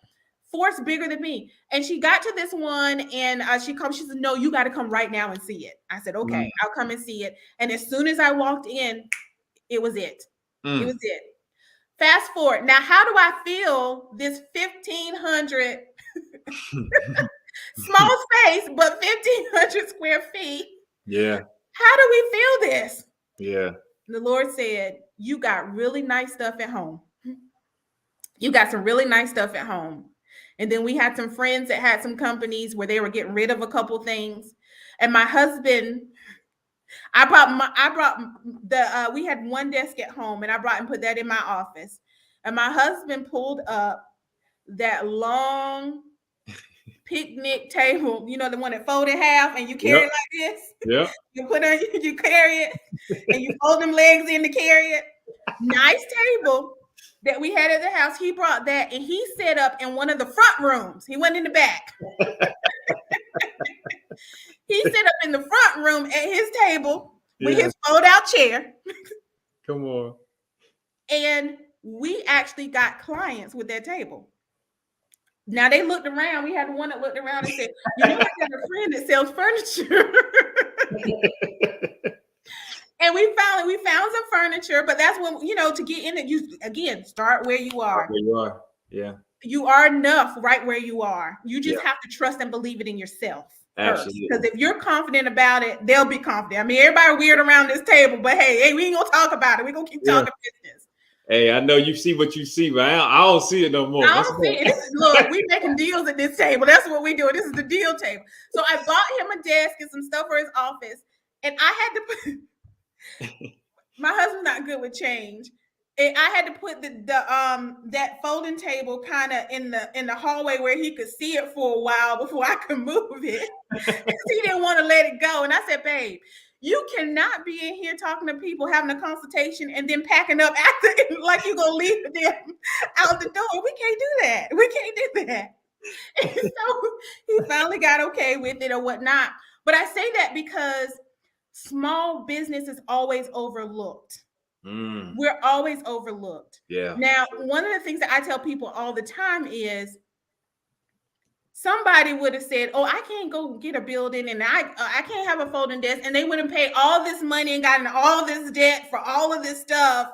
[SPEAKER 2] force bigger than me. And she got to this one and she said, no, you got to come right now and see it. I said, okay, I'll come and see it. And as soon as I walked in, it was it. It was it. Fast forward. Now, how do I feel this 1,500 small space, but 1,500 square feet? Yeah. How do we feel this? Yeah. The Lord said, you got really nice stuff at home. You got some really nice stuff at home. And then we had some friends that had some companies where they were getting rid of a couple things. And my husband, we had one desk at home and I brought and put that in my office. And my husband pulled up that long picnic table, the one that fold in half and you carry it like this. Yeah. You carry it and you fold them legs in to carry it. Nice table that we had at the house. He brought that and he set up in one of the front rooms. He went in the back. He set up in the front room at his table with his fold out chair.
[SPEAKER 1] Come on.
[SPEAKER 2] And we actually got clients with that table. Now they looked around. We had one that looked around and said, I have a friend that sells furniture. And we found some furniture, but that's when, to get in it, you again start where you are.
[SPEAKER 1] There you are. Yeah.
[SPEAKER 2] You are enough right where you are. You just
[SPEAKER 1] Yeah.
[SPEAKER 2] have to trust and believe it in yourself first.
[SPEAKER 1] Absolutely.
[SPEAKER 2] Because if you're confident about it, they'll be confident. I mean, everybody weird around this table, but hey, we ain't gonna talk about it. We're gonna keep talking business.
[SPEAKER 1] Hey, I know you see what you see, but I don't see it no more.
[SPEAKER 2] I don't see it. Look, we making deals at this table. That's what we do. This is the deal table. So I bought him a desk and some stuff for his office, and I had to put. My husband's not good with change. And I had to put the that folding table kind of in the hallway where he could see it for a while before I could move it. He didn't want to let it go, and I said, "Babe, you cannot be in here talking to people, having a consultation, and then packing up after like you're gonna leave them out the door. We can't do that. We can't do that." And so he finally got okay with it or whatnot. But I say that because small business is always overlooked. We're always overlooked.
[SPEAKER 1] Yeah.
[SPEAKER 2] Now, one of the things that I tell people all the time is somebody would have said, "Oh, I can't go get a building and I can't have a folding desk," and they would have paid all this money and gotten all this debt for all of this stuff,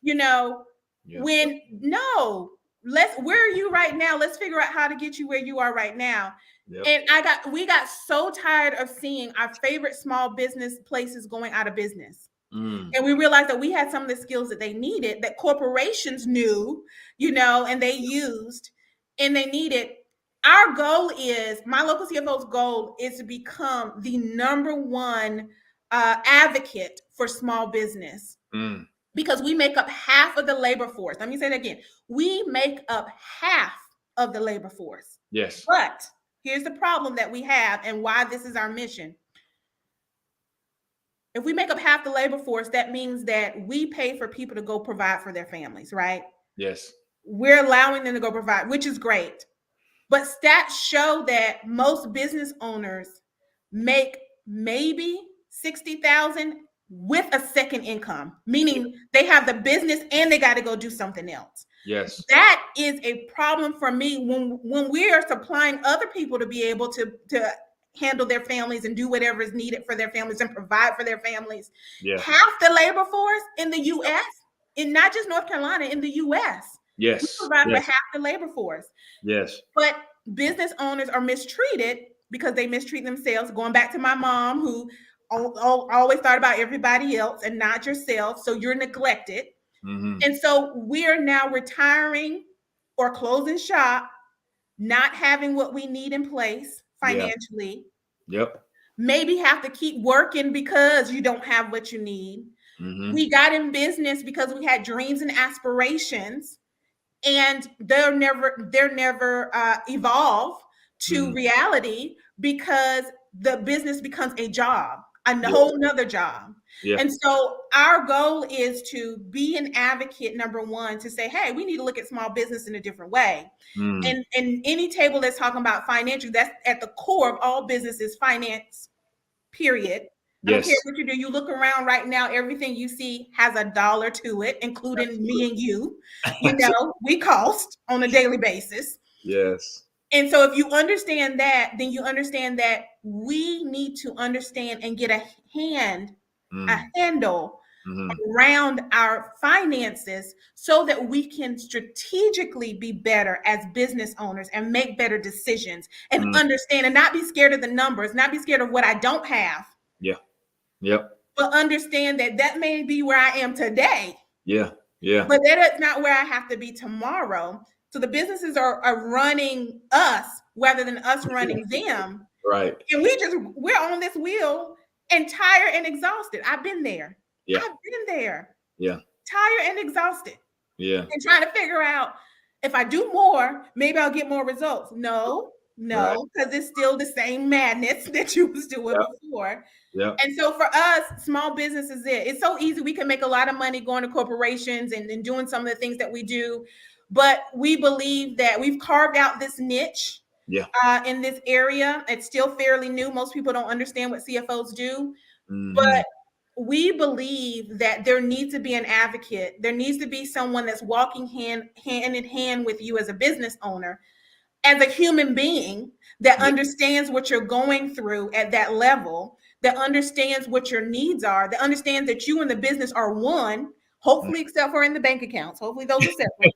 [SPEAKER 2] when no, where are you right now? Let's figure out how to get you where you are right now. Yep. And we got so tired of seeing our favorite small business places going out of business. And we realized that we had some of the skills that they needed, that corporations knew, and they used, and they needed. Our goal is, my local CFO's goal is to become the number one advocate for small business. Because we make up half of the labor force. Let me say that again. We make up half of the labor force.
[SPEAKER 1] Yes.
[SPEAKER 2] But here's the problem that we have and why this is our mission. If we make up half the labor force, that means that we pay for people to go provide for their families, right?
[SPEAKER 1] Yes.
[SPEAKER 2] We're allowing them to go provide, which is great. But stats show that most business owners make maybe $60,000 with a second income, meaning they have the business and they got to go do something else.
[SPEAKER 1] Yes.
[SPEAKER 2] That is a problem for me when we are supplying other people to be able to handle their families and do whatever is needed for their families and provide for their families. Yeah. Half the labor force in the U.S., in not just North Carolina, in the U.S.,
[SPEAKER 1] yes,
[SPEAKER 2] we provide for half the labor force.
[SPEAKER 1] Yes.
[SPEAKER 2] But business owners are mistreated because they mistreat themselves. Going back to my mom, who always thought about everybody else and not yourself. So you're neglected. And so we're now retiring or closing shop, not having what we need in place financially.
[SPEAKER 1] Yep.
[SPEAKER 2] Maybe have to keep working because you don't have what you need. We got in business because we had dreams and aspirations, and they're never evolve to reality because the business becomes a job, a whole nother job. Yeah. And so our goal is to be an advocate, number one, to say, hey, we need to look at small business in a different way. And any table that's talking about financial, that's at the core of all businesses, finance, period. I don't care what you do. You look around right now, everything you see has a dollar to it, including me and you. We cost on a daily basis.
[SPEAKER 1] Yes.
[SPEAKER 2] And so if you understand that, then you understand that we need to understand and get a handle around our finances so that we can strategically be better as business owners and make better decisions and understand and not be scared of the numbers, not be scared of what I don't have.
[SPEAKER 1] Yeah. Yep.
[SPEAKER 2] But understand that may be where I am today.
[SPEAKER 1] Yeah. Yeah.
[SPEAKER 2] But that is not where I have to be tomorrow. So the businesses are running us rather than us running them.
[SPEAKER 1] Right.
[SPEAKER 2] And we're on this wheel and tired and exhausted. I've been there. Yeah. I've been there.
[SPEAKER 1] Yeah.
[SPEAKER 2] Tired and exhausted.
[SPEAKER 1] Yeah.
[SPEAKER 2] And trying to figure out if I do more, maybe I'll get more results. No, because it's still the same madness that you was doing before. Yeah. And so for us, small business is it. It's so easy. We can make a lot of money going to corporations and doing some of the things that we do. But we believe that we've carved out this niche in this area. It's still fairly new. Most people don't understand what CFOs do. But we believe that there needs to be an advocate. There needs to be someone that's walking hand in hand with you as a business owner as a human being that understands what you're going through at that level, that understands what your needs are, that understands that you and the business are one, hopefully, except for in the bank accounts. Hopefully, those are separate.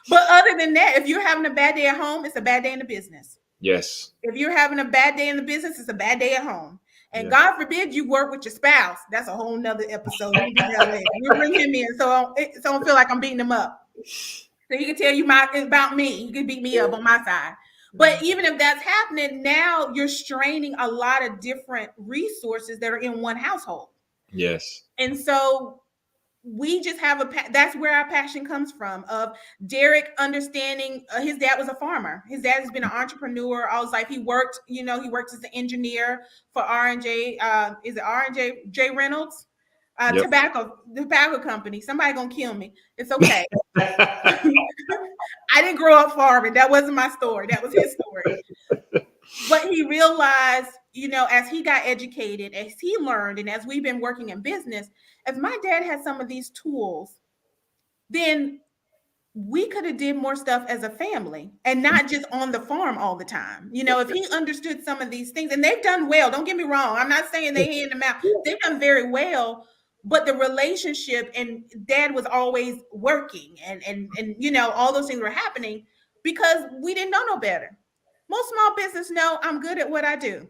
[SPEAKER 2] But other than that, if you're having a bad day at home, it's a bad day in the business.
[SPEAKER 1] Yes.
[SPEAKER 2] If you're having a bad day in the business, it's a bad day at home. And
[SPEAKER 1] Yeah.
[SPEAKER 2] God forbid you work with your spouse. That's a whole nother episode. We'll do that later. We'll bring him in so I don't feel like I'm beating him up. So you can tell you about me. You can beat me up on my side. But even if that's happening, now you're straining a lot of different resources that are in one household.
[SPEAKER 1] Yes.
[SPEAKER 2] And so we just have that's where our passion comes from, of Derek understanding his dad was a farmer. His dad has been an entrepreneur all his life. He worked as an engineer for R&J. Is it R&J Reynolds? Yep. Tobacco company. Somebody gonna kill me. It's okay. I didn't grow up farming. That wasn't my story. That was his story. But he realized, as he got educated, as he learned, and as we've been working in business, if my dad had some of these tools, then we could have did more stuff as a family and not just on the farm all the time. If he understood some of these things, and they've done well, don't get me wrong. I'm not saying they hand them out. They've done very well, but the relationship, and dad was always working and all those things were happening because we didn't know no better. Most small business know I'm good at what I do.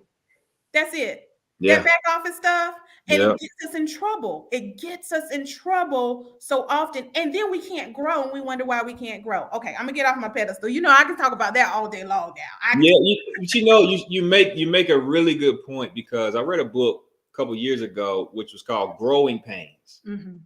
[SPEAKER 2] That's it. Yeah. That back office stuff, and it gets us in trouble. It gets us in trouble so often, and then we can't grow, and we wonder why we can't grow. Okay, I'm gonna get off my pedestal. I can talk about that all day long now.
[SPEAKER 1] You make a really good point, because I read a book a couple years ago which was called Growing Pains. Mm-hmm.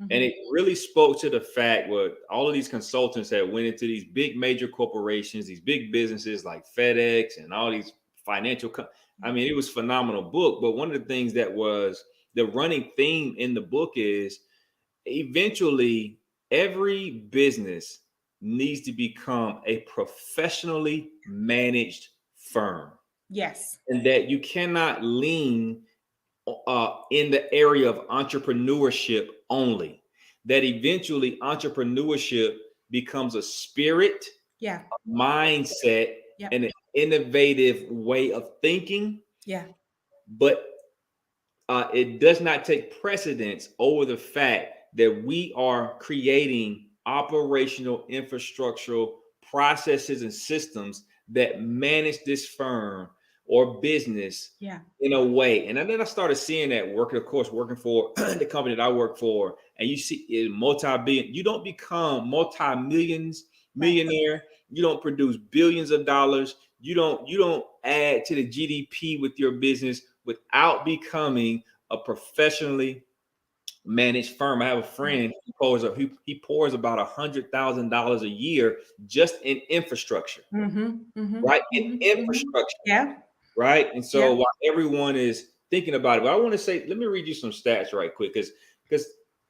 [SPEAKER 1] Mm-hmm. And it really spoke to the fact what all of these consultants that went into these big major corporations, these big businesses like FedEx and all these financial I mean, it was a phenomenal book. But one of the things that was the running theme in the book is eventually every business needs to become a professionally managed firm.
[SPEAKER 2] Yes.
[SPEAKER 1] And that you cannot lean in the area of entrepreneurship only. That eventually entrepreneurship becomes a spirit, a mindset, and an innovative way of thinking.
[SPEAKER 2] Yeah.
[SPEAKER 1] But it does not take precedence over the fact that we are creating operational infrastructural processes and systems that manage this firm or business in a way. And then I started seeing that working for the company that I work for, and you see it multi-billion. You don't become millionaire. You don't produce billions of dollars. You don't add to the GDP with your business without becoming a professionally managed firm. I have a friend he pours about $100,000 a year just in infrastructure, right? In infrastructure, right? And so while everyone is thinking about it, but I want to say, let me read you some stats right quick, because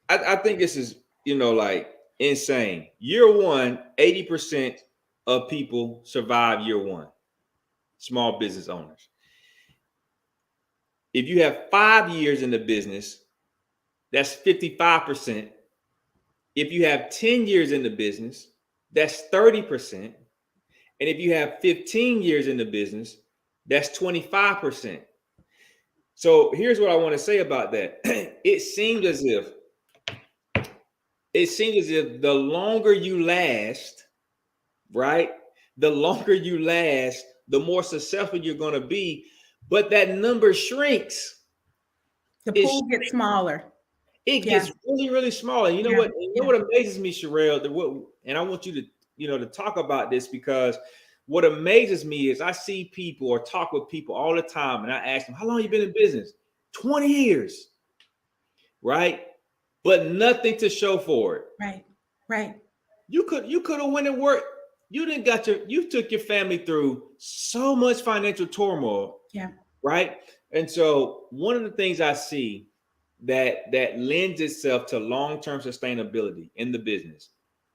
[SPEAKER 1] I think this is like insane. Year one, 80% of people survive year one. Small business owners. If you have 5 years in the business, that's 55%. If you have 10 years in the business, that's 30%. And if you have 15 years in the business, that's 25%. So here's what I want to say about that. It seems as if the longer you last, right? The longer you last, the more successful you're going to be. But that number shrinks.
[SPEAKER 2] The pool gets smaller.
[SPEAKER 1] It gets really, really small. And you know what? What amazes me, Cherelle, and I want you to, to talk about this, because what amazes me is I see people or talk with people all the time, and I ask them, how long have you been in business? 20 years, right? But nothing to show for it.
[SPEAKER 2] Right.
[SPEAKER 1] You could have went and worked. You took your family through so much financial turmoil.
[SPEAKER 2] Yeah.
[SPEAKER 1] Right. And so one of the things I see that lends itself to long-term sustainability in the business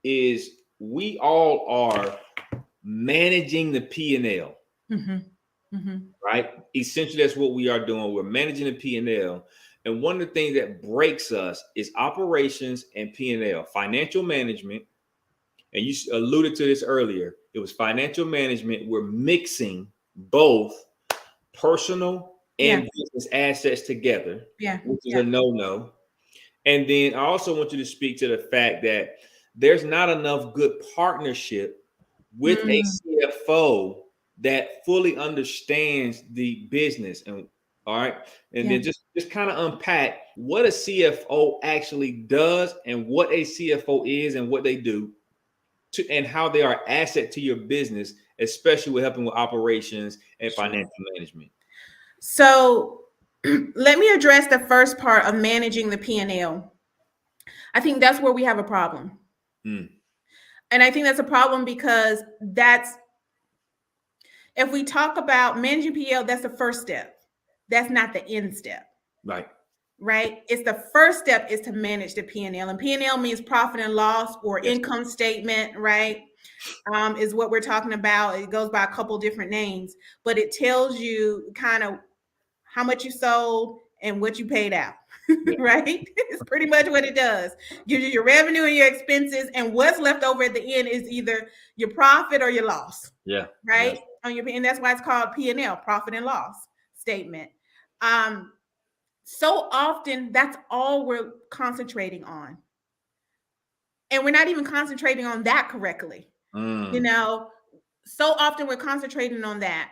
[SPEAKER 1] is we all are managing the P&L. Right. Essentially, that's what we are doing. We're managing the P&L. And one of the things that breaks us is operations and P&L, financial management. And you alluded to this earlier. it was financial management. We're mixing both personal and business assets together, which is a no-no. And then I also want you to speak to the fact that there's not enough good partnership with a CFO that fully understands the business. And all right. And then just kind of unpack what a CFO actually does and what a CFO is and what they do and how they are asset to your business, especially with helping with operations and financial management.
[SPEAKER 2] So let me address the first part of managing the P&L. I think that's where we have a problem. And I think that's a problem because if we talk about managing P&L, that's the first step. That's not the end step. Right? It's the first step is to manage the P&L. And P&L means profit and loss or income statement, right? Is what we're talking about. It goes by a couple different names, but it tells you kind of how much you sold and what you paid out, right? It's pretty much what it does. Gives you your revenue and your expenses, and what's left over at the end is either your profit or your loss. Right? And that's why it's called P&L, profit and loss statement. So often that's all we're concentrating on. And we're not even concentrating on that correctly. You know, so often we're concentrating on that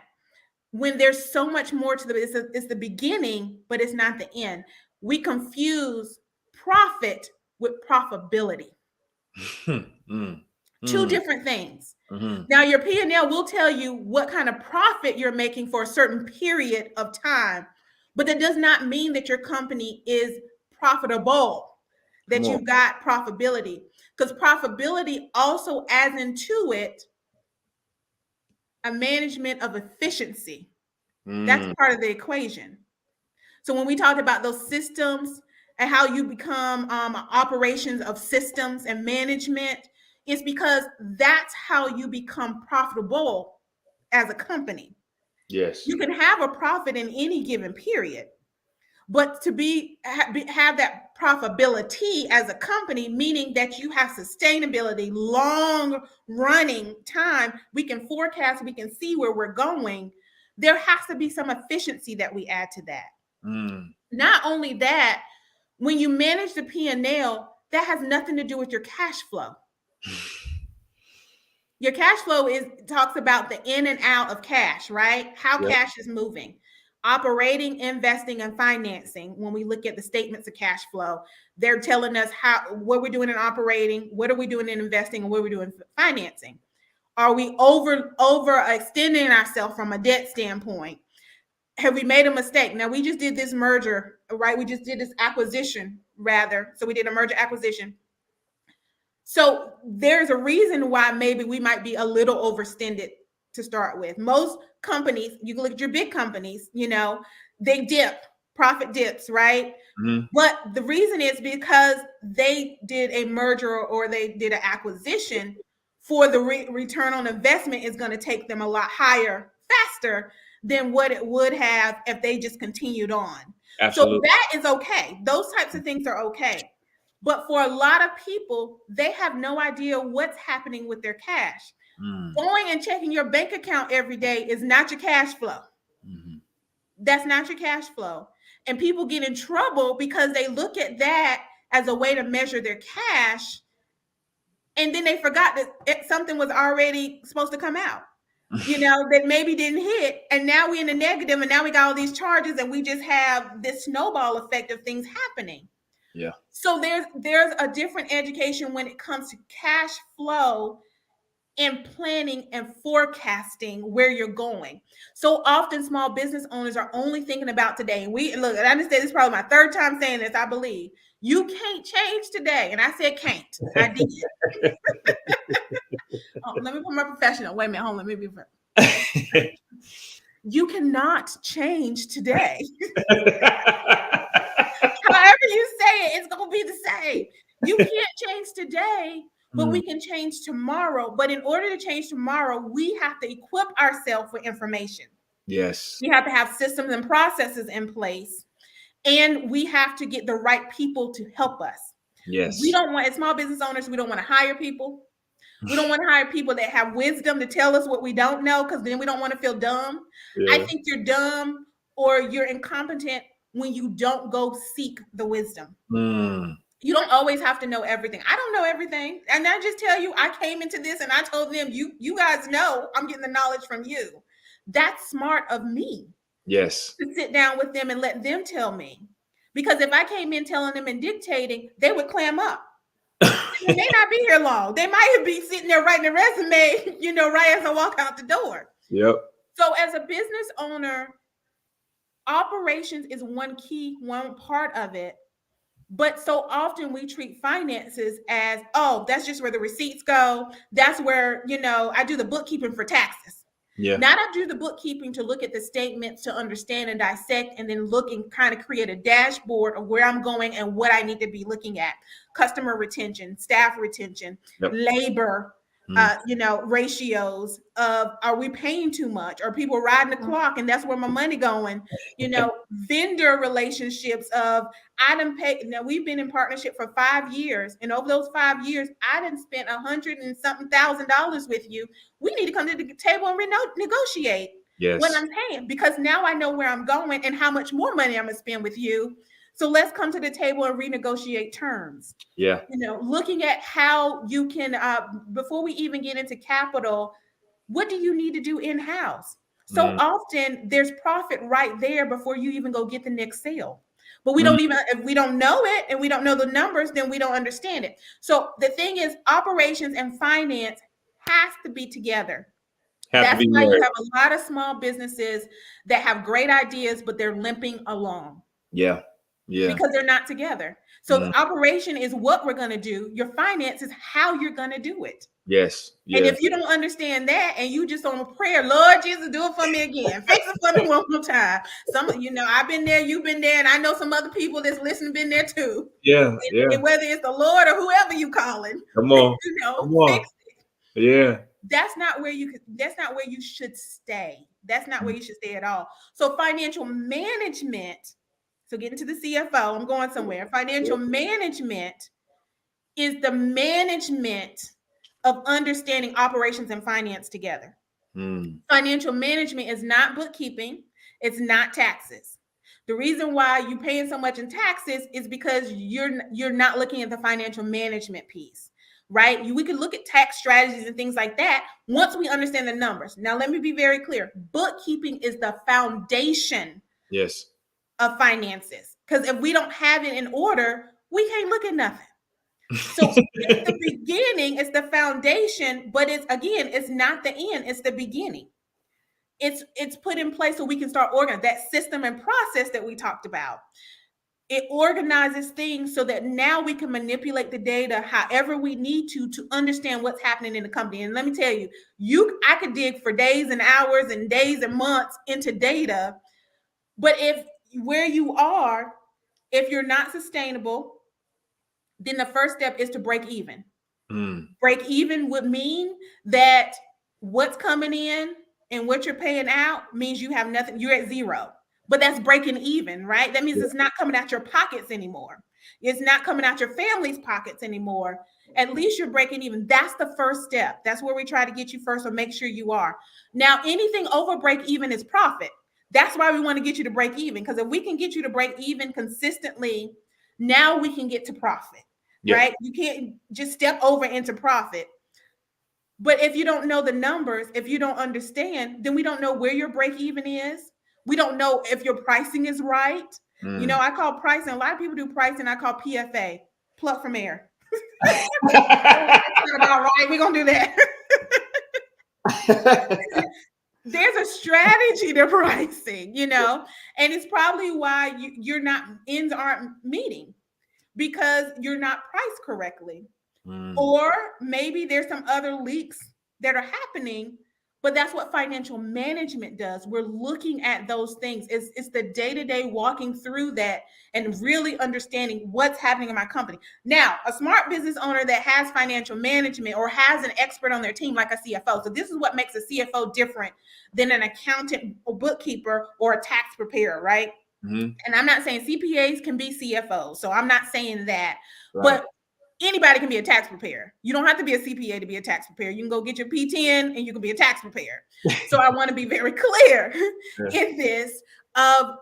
[SPEAKER 2] when there's so much more to it's the beginning, but it's not the end. We confuse profit with profitability. Two different things. Now, your P&L will tell you what kind of profit you're making for a certain period of time, but that does not mean that your company is profitable, that you've got profitability, because profitability also adds into it a management of efficiency. That's part of the equation. So when we talked about those systems and how you become operations of systems and management, it's because that's how you become profitable as a company. You can have a profit in any given period, but to have that profitability as a company, meaning that you have sustainability, long running time, we can forecast, we can see where we're going. There has to be some efficiency that we add to that. Not only that, when you manage the P&L, that has nothing to do with your cash flow. Your cash flow talks about the in and out of cash, right? How cash is moving. Operating, investing, and financing. When we look at the statements of cash flow, they're telling us what we're doing in operating, what are we doing in investing, and what we're doing in financing. Are we overextending ourselves from a debt standpoint? Have we made a mistake? Now, we just did this merger, right? We just did this acquisition, rather. So we did a merger acquisition. So there's a reason why maybe we might be a little overextended to start with. Most companies, you can look at your big companies, they profit dips, right? But the reason is because they did a merger or they did an acquisition, for the return on investment is going to take them a lot higher, faster than what it would have if they just continued on. Absolutely. So that is okay. Those types of things are okay. But for a lot of people, they have no idea what's happening with their cash. Going and checking your bank account every day is not your cash flow. That's not your cash flow. And people get in trouble because they look at that as a way to measure their cash. And then they forgot that something was already supposed to come out, that maybe didn't hit. And now we're in the negative, and now we got all these charges, and we just have this snowball effect of things happening. So there's a different education when it comes to cash flow and planning and forecasting where you're going. So often small business owners are only thinking about today. Look, I understand this is probably my third time saying this, I believe. You can't change today. And I said can't. I did. Let me put my professional. Wait a minute. Hold on. Let me be You cannot change today. However you say it, it's going to be the same. You can't change today, but we can change tomorrow. But in order to change tomorrow, we have to equip ourselves with information.
[SPEAKER 1] Yes.
[SPEAKER 2] We have to have systems and processes in place. And we have to get the right people to help us.
[SPEAKER 1] Yes.
[SPEAKER 2] We don't want, as small business owners, we don't want to hire people. We don't want to hire people that have wisdom to tell us what we don't know, because then we don't want to feel dumb. I
[SPEAKER 1] Yeah.
[SPEAKER 2] think you're dumb or you're incompetent when you don't go seek the wisdom.
[SPEAKER 1] Mm.
[SPEAKER 2] You don't always have to know everything. I don't know everything. And I just tell you, I came into this and I told them, you guys know I'm getting the knowledge from you. That's smart of me
[SPEAKER 1] Yes.
[SPEAKER 2] to sit down with them and let them tell me. Because if I came in telling them and dictating, they would clam up. They may not be here long. They might be sitting there writing a resume, right as I walk out the door.
[SPEAKER 1] Yep.
[SPEAKER 2] So as a business owner, operations is one part of it. But so often we treat finances as, oh, that's just where the receipts go. That's where, I do the bookkeeping for taxes.
[SPEAKER 1] Yeah.
[SPEAKER 2] Not I do the bookkeeping to look at the statements, to understand and dissect, and then look and kind of create a dashboard of where I'm going and what I need to be looking at. Customer retention, staff retention,
[SPEAKER 1] Yep.
[SPEAKER 2] labor, ratios of, are we paying too much? Are people riding the clock and that's where my money going? Vendor relationships of, I done pay. Now we've been in partnership for 5 years, and over those 5 years, I done spent $100 and something thousand with you. We need to come to the table and negotiate
[SPEAKER 1] Yes.
[SPEAKER 2] what I'm paying, because now I know where I'm going and how much more money I'm gonna spend with you. So let's come to the table and renegotiate terms.
[SPEAKER 1] Yeah.
[SPEAKER 2] Looking at how you can, before we even get into capital, what do you need to do in-house? So often there's profit right there before you even go get the next sale. But we don't even, if we don't know it and we don't know the numbers, then we don't understand it. So the thing is, operations and finance has to be together. That's why you have a lot of small businesses that have great ideas, but they're limping along.
[SPEAKER 1] Yeah. Yeah.
[SPEAKER 2] Because they're not together. So the operation is what we're going to do. Your finance is how you're going to do it.
[SPEAKER 1] Yes.
[SPEAKER 2] And if you don't understand that, and you just on a prayer, Lord Jesus, do it for me again. Fix it for me one more time. I've been there, you've been there, and I know some other people that's listening been there too.
[SPEAKER 1] Yeah.
[SPEAKER 2] And whether it's the Lord or whoever you calling,
[SPEAKER 1] come on.
[SPEAKER 2] Fix it.
[SPEAKER 1] Yeah.
[SPEAKER 2] That's not where you should stay. That's not where you should stay at all. So financial management. So getting to the CFO, I'm going somewhere. Financial management is the management of understanding operations and finance together. Financial management is not bookkeeping. It's not taxes. The reason why you're paying so much in taxes is because you're not looking at the financial management piece, right? We can look at tax strategies and things like that once we understand the numbers. Now, let me be very clear. Bookkeeping is the foundation.
[SPEAKER 1] Yes.
[SPEAKER 2] Of finances, because if we don't have it in order, we can't look at nothing. So it's the beginning, it's the foundation, but it's not the end, it's the beginning. It's put in place so we can start organizing that system and process that we talked about. It organizes things so that now we can manipulate the data however we need to understand what's happening in the company. And let me tell you, I could dig for days and hours and days and months into data, but where you are, if you're not sustainable, then the first step is to break even. Break even would mean that what's coming in and what you're paying out means you have nothing. You're at zero, but that's breaking even, right? That means it's not coming out your pockets anymore. It's not coming out your family's pockets anymore. At least you're breaking even. That's the first step. That's where we try to get you first, or make sure you are. Now, anything over break even is profit. That's why we want to get you to break even, because if we can get you to break even consistently, now we can get to profit, right? You can't just step over into profit. But if you don't know the numbers, if you don't understand, then we don't know where your break even is. We don't know if your pricing is right. I call pricing, a lot of people do pricing, I call PFA, pluck from air. That's not about right. We're going to do that. There's a strategy to pricing, and it's probably why you're not, ends aren't meeting, because you're not priced correctly. Or maybe there's some other leaks that are happening, but that's what financial management does. We're looking at those things. It's the day-to-day walking through that and really understanding what's happening in my company. Now, a smart business owner that has financial management or has an expert on their team, like a CFO. So this is what makes a CFO different than an accountant or bookkeeper or a tax preparer, right? And I'm not saying CPAs can be CFOs. So I'm not saying that. Right. But anybody can be a tax preparer. You don't have to be a CPA to be a tax preparer. You can go get your P10 and you can be a tax preparer. So I want to be very clear in this of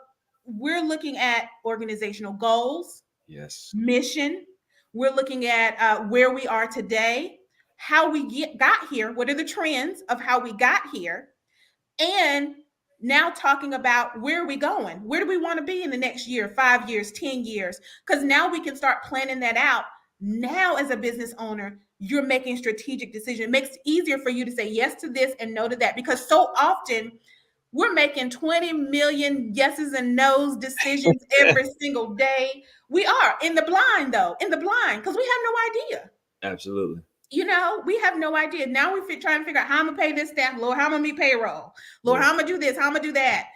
[SPEAKER 2] we're looking at organizational goals,
[SPEAKER 1] Yes,
[SPEAKER 2] mission. We're looking at where we are today, how we got here, what are the trends of how we got here, and now talking about where are we going? Where do we want to be in the next year, 5 years, 10 years? Because now we can start planning that out. Now, as a business owner, you're making strategic decisions. It makes it easier for you to say yes to this and no to that, because so often we're making 20 million yeses and nos decisions every single day. We are in the blind, though, because we have no idea.
[SPEAKER 1] absolutely.
[SPEAKER 2] We have no idea. Now we're trying to figure out how I'm gonna pay this staff, Lord, how I'm gonna meet payroll, Lord, how I'm gonna do this, how I'm gonna do that.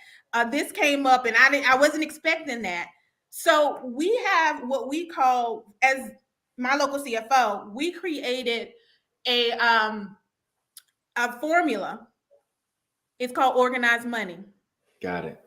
[SPEAKER 2] This came up and I wasn't expecting that. So we have what we call, as my local CFO, we created a formula. It's called organized money.
[SPEAKER 1] Got it.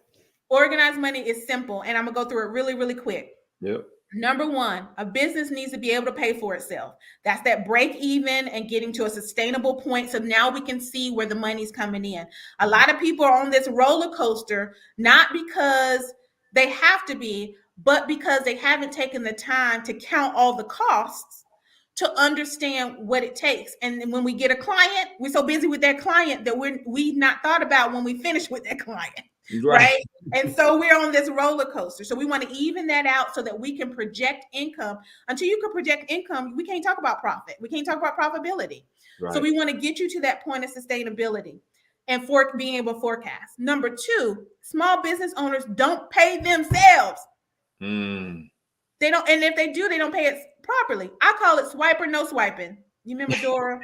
[SPEAKER 2] Organized money is simple, and I'm gonna go through it really, really quick.
[SPEAKER 1] Yep.
[SPEAKER 2] Number one, a business needs to be able to pay for itself. That's that break even and getting to a sustainable point. So now we can see where the money's coming in. A lot of people are on this roller coaster, not because they have to be, but because they haven't taken the time to count all the costs to understand what it takes. And then when we get a client, we're so busy with that client that we've not thought about when we finish with that client. Right. And so we're on this roller coaster. So we want to even that out so that we can project income. Until you can project income, we can't talk about profit. We can't talk about profitability. Right. So we want to get you to that point of sustainability and for being able to forecast. Number two, small business owners don't pay themselves. They don't. And if they do, they don't pay it properly. I call it swipe or no swiping. You remember Dora?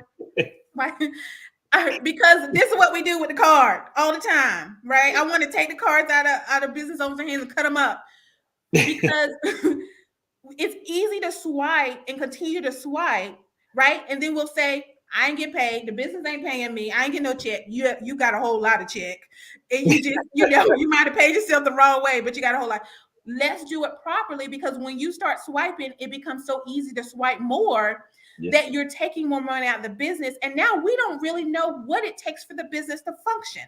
[SPEAKER 2] Because this is what we do with the card all the time, right? I want to take the cards out of business owners' hands and cut them up, because it's easy to swipe and continue to swipe, right? And then we'll say, I ain't get paid. The business ain't paying me. I ain't get no check. You got a whole lot of check. And you just, you might have paid yourself the wrong way, but you got a whole lot. Let's do it properly, because when you start swiping, it becomes so easy to swipe more. Yes. That you're taking more money out of the business. And now we don't really know what it takes for the business to function.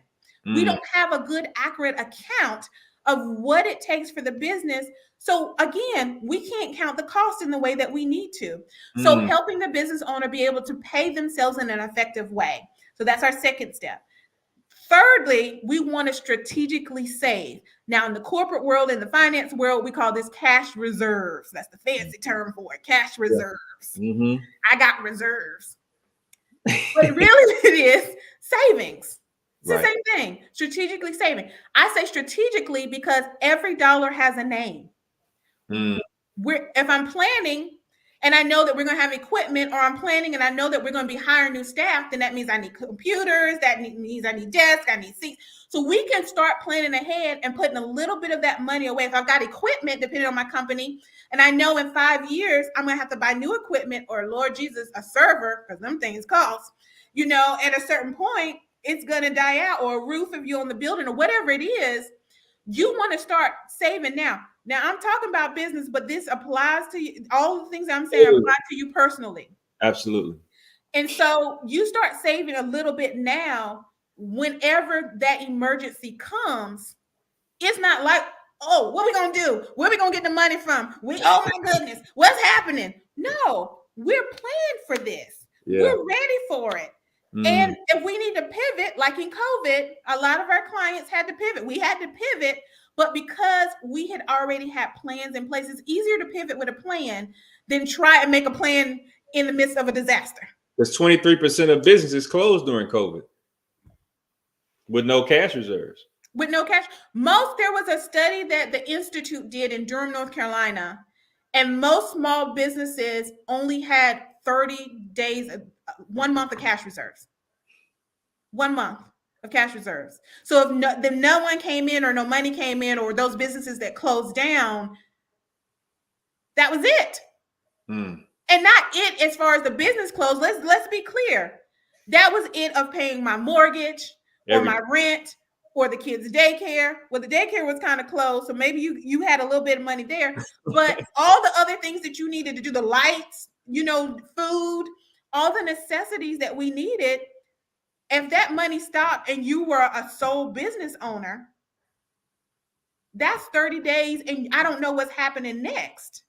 [SPEAKER 2] We don't have a good, accurate account of what it takes for the business. So again, we can't count the cost in the way that we need to. So helping the business owner be able to pay themselves in an effective way. So that's our second step. Thirdly, we want to strategically save. Now, in the corporate world, in the finance world, we call this cash reserves. That's the fancy term for it, cash reserves. I got reserves. But really it is savings. It's the same thing, strategically saving. I say strategically because every dollar has a name. If I'm planning and I know that we're going to have equipment, or I'm planning and I know that we're going to be hiring new staff, then that means I need computers, that means I need desks, I need seats. So we can start planning ahead and putting a little bit of that money away. If I've got equipment, depending on my company, and I know in 5 years, I'm going to have to buy new equipment, or Lord Jesus, a server, because them things cost, at a certain point, it's going to die out, or a roof if you're on the building, or whatever it is. You want to start saving now. Now, I'm talking about business, but this applies to you. All the things I'm saying apply to you personally.
[SPEAKER 1] Absolutely.
[SPEAKER 2] And so you start saving a little bit now. Whenever that emergency comes, it's not like, oh, what are we going to do? Where are we going to get the money from? Oh, my goodness, what's happening? No, we're planned for this. Yeah. We're ready for it. And if we need to pivot, like in COVID, a lot of our clients had to pivot. We had to pivot, but because we had already had plans in place, it's easier to pivot with a plan than try and make a plan in the midst of a disaster.
[SPEAKER 1] Because 23% of businesses closed during COVID with no cash reserves.
[SPEAKER 2] With no cash. There was a study that the Institute did in Durham, North Carolina, and most small businesses only had 30 days, 1 month of cash reserves. 1 month of cash reserves. So if no one came in, or no money came in, or those businesses that closed down, that was it. And not it as far as the business closed. Let's be clear. That was it of paying my mortgage or my rent or the kids' daycare. Well, the daycare was kind of closed, so maybe you had a little bit of money there. But all the other things that you needed to do, the lights, food, all the necessities that we needed. If that money stopped and you were a sole business owner, that's 30 days and I don't know what's happening next.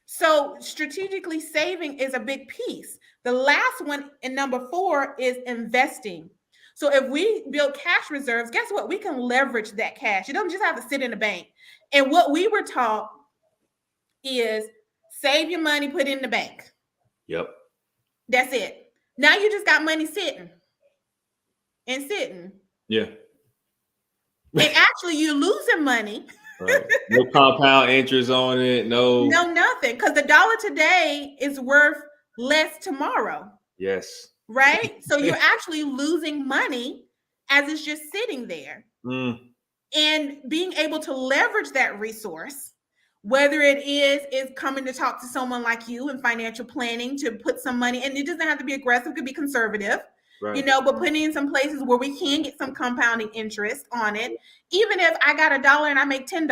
[SPEAKER 2] So strategically saving is a big piece. The last one in number 4 is investing. So if we build cash reserves, guess what? We can leverage that cash. You don't just have to sit in the bank. And what we were taught is save your money, put it in the bank.
[SPEAKER 1] Yep.
[SPEAKER 2] That's it. Now you just got money sitting.
[SPEAKER 1] Yeah.
[SPEAKER 2] And actually you're losing money.
[SPEAKER 1] Right. No compound interest on it. No,
[SPEAKER 2] nothing. Because the dollar today is worth less tomorrow.
[SPEAKER 1] Yes.
[SPEAKER 2] Right? So you're actually losing money as it's just sitting there. And being able to leverage that resource, whether it is coming to talk to someone like you in financial planning to put some money, and it doesn't have to be aggressive, it could be conservative. Right. But putting in some places where we can get some compounding interest on it. Even if I got $1 and I make $10,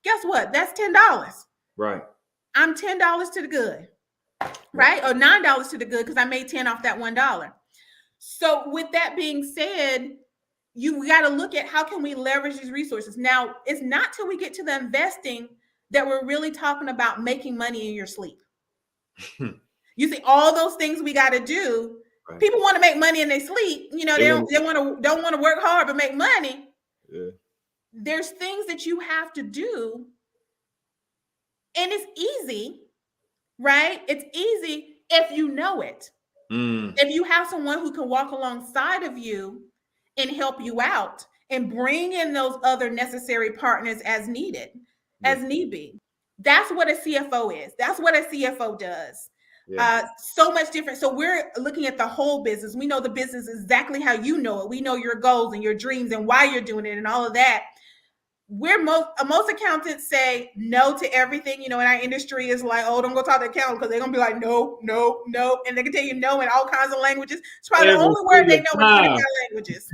[SPEAKER 2] guess what? That's $10.
[SPEAKER 1] Right.
[SPEAKER 2] I'm $10 to the good, right? Or $9 to the good because I made 10 off that $1. So with that being said, you got to look at how can we leverage these resources. Now, it's not till we get to the investing that we're really talking about making money in your sleep. You see, all those things we got to do. Right. People want to make money in their sleep. They don't want to work hard but make money. Yeah. There's things that you have to do, and it's easy, right? It's easy if you know it. If you have someone who can walk alongside of you and help you out and bring in those other necessary partners as needed, as need be. That's what a CFO is. That's what a CFO does. Yeah. So much different. So we're looking at the whole business. We know the business exactly how you know it. We know your goals and your dreams and why you're doing it and all of that. Most accountants say no to everything. In our industry is like, oh, don't go talk to the accountant because they're gonna be like, no, and they can tell you no in all kinds of languages. It's probably the only word they know in 25 languages.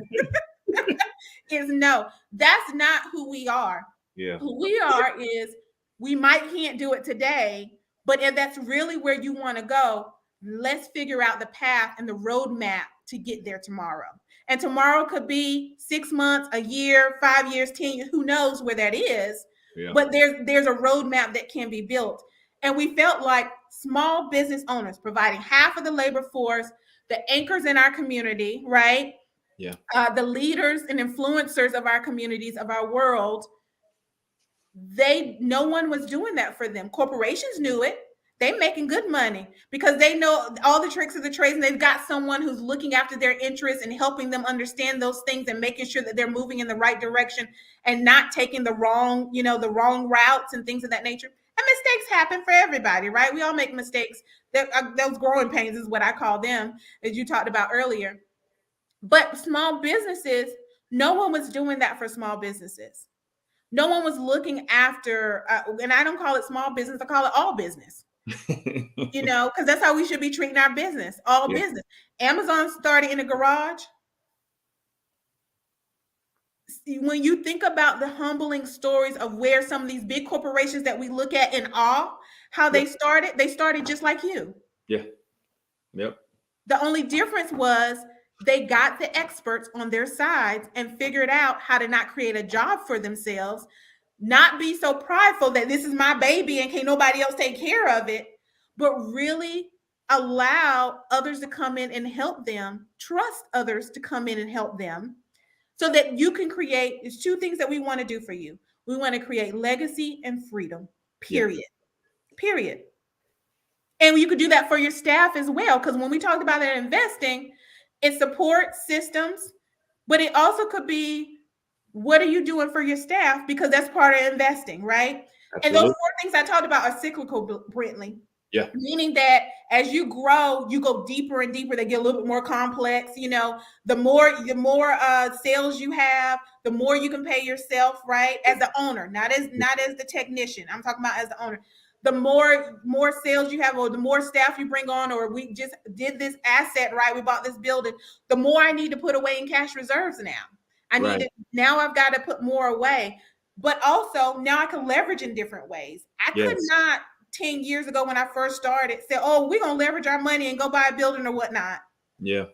[SPEAKER 2] Is no. That's not who we are. Yeah. Who we are is we can't do it today, but if that's really where you want to go, let's figure out the path and the roadmap to get there tomorrow. And tomorrow could be 6 months, a year, 5 years, 10 years, who knows where that is. Yeah. But there's a roadmap that can be built. And we felt like small business owners providing half of the labor force, the anchors in our community, right? Yeah. The leaders and influencers of our communities, of our world, no one was doing that for them. Corporations knew it. They're making good money because they know all the tricks of the trade, and they've got someone who's looking after their interests and helping them understand those things and making sure that they're moving in the right direction and not taking the wrong routes and things of that nature. And mistakes happen for everybody, right? We all make mistakes. Those growing pains is what I call them, as you talked about earlier. But small businesses, no one was doing that for small businesses. No one was looking after, and I don't call it small business, I call it all business. Because that's how we should be treating our business, all business. Amazon started in a garage. When you think about the humbling stories of where some of these big corporations that we look at in awe, how they started just like you. Yeah. Yep. The only difference was they got the experts on their sides and figured out how to not create a job for themselves, not be so prideful that this is my baby and can't nobody else take care of it, but really allow others to come in and help them, trust others to come in and help them, so that you can create. There's 2 things that we want to do for you. We want to create legacy and freedom, period. Yeah. Period. And you could do that for your staff as well, because when we talked about that investing, it supports systems, but it also could be, what are you doing for your staff? Because that's part of investing, right? Absolutely. And those 4 things I talked about are cyclical, Brentley. Yeah. Meaning that as you grow, you go deeper and deeper. They get a little bit more complex. The more sales you have, the more you can pay yourself, right? As the owner, not as the technician. I'm talking about as the owner. The more sales you have, or the more staff you bring on, or we just did this asset, right? We bought this building. The more I need to put away in cash reserves now. Now I've got to put more away. But also now I can leverage in different ways. I could not 10 years ago when I first started said, oh, we're going to leverage our money and go buy a building or whatnot.
[SPEAKER 1] Yeah.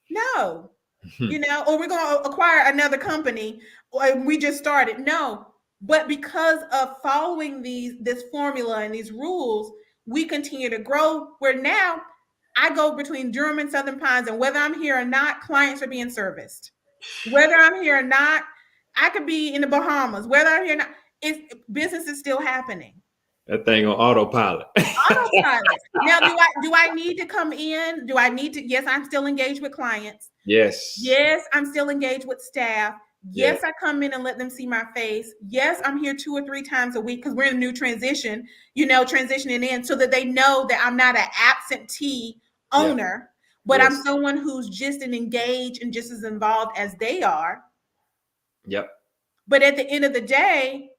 [SPEAKER 2] No, or we're going to acquire another company or we just started. No, but because of following this formula and these rules, we continue to grow where now I go between Durham and Southern Pines, and whether I'm here or not, clients are being serviced. Whether I'm here or not, I could be in the Bahamas. Whether I'm here or not, business is still happening.
[SPEAKER 1] That thing on autopilot.
[SPEAKER 2] Autopilot. Now, do I need to come in? Do I need to? Yes, I'm still engaged with clients.
[SPEAKER 1] Yes.
[SPEAKER 2] Yes, I'm still engaged with staff. Yes, I come in and let them see my face. Yes, I'm here 2 or 3 times a week because we're in a new transition, transitioning in so that they know that I'm not an absentee owner, but I'm someone who's just an engaged and just as involved as they are.
[SPEAKER 1] Yep.
[SPEAKER 2] But at the end of the day,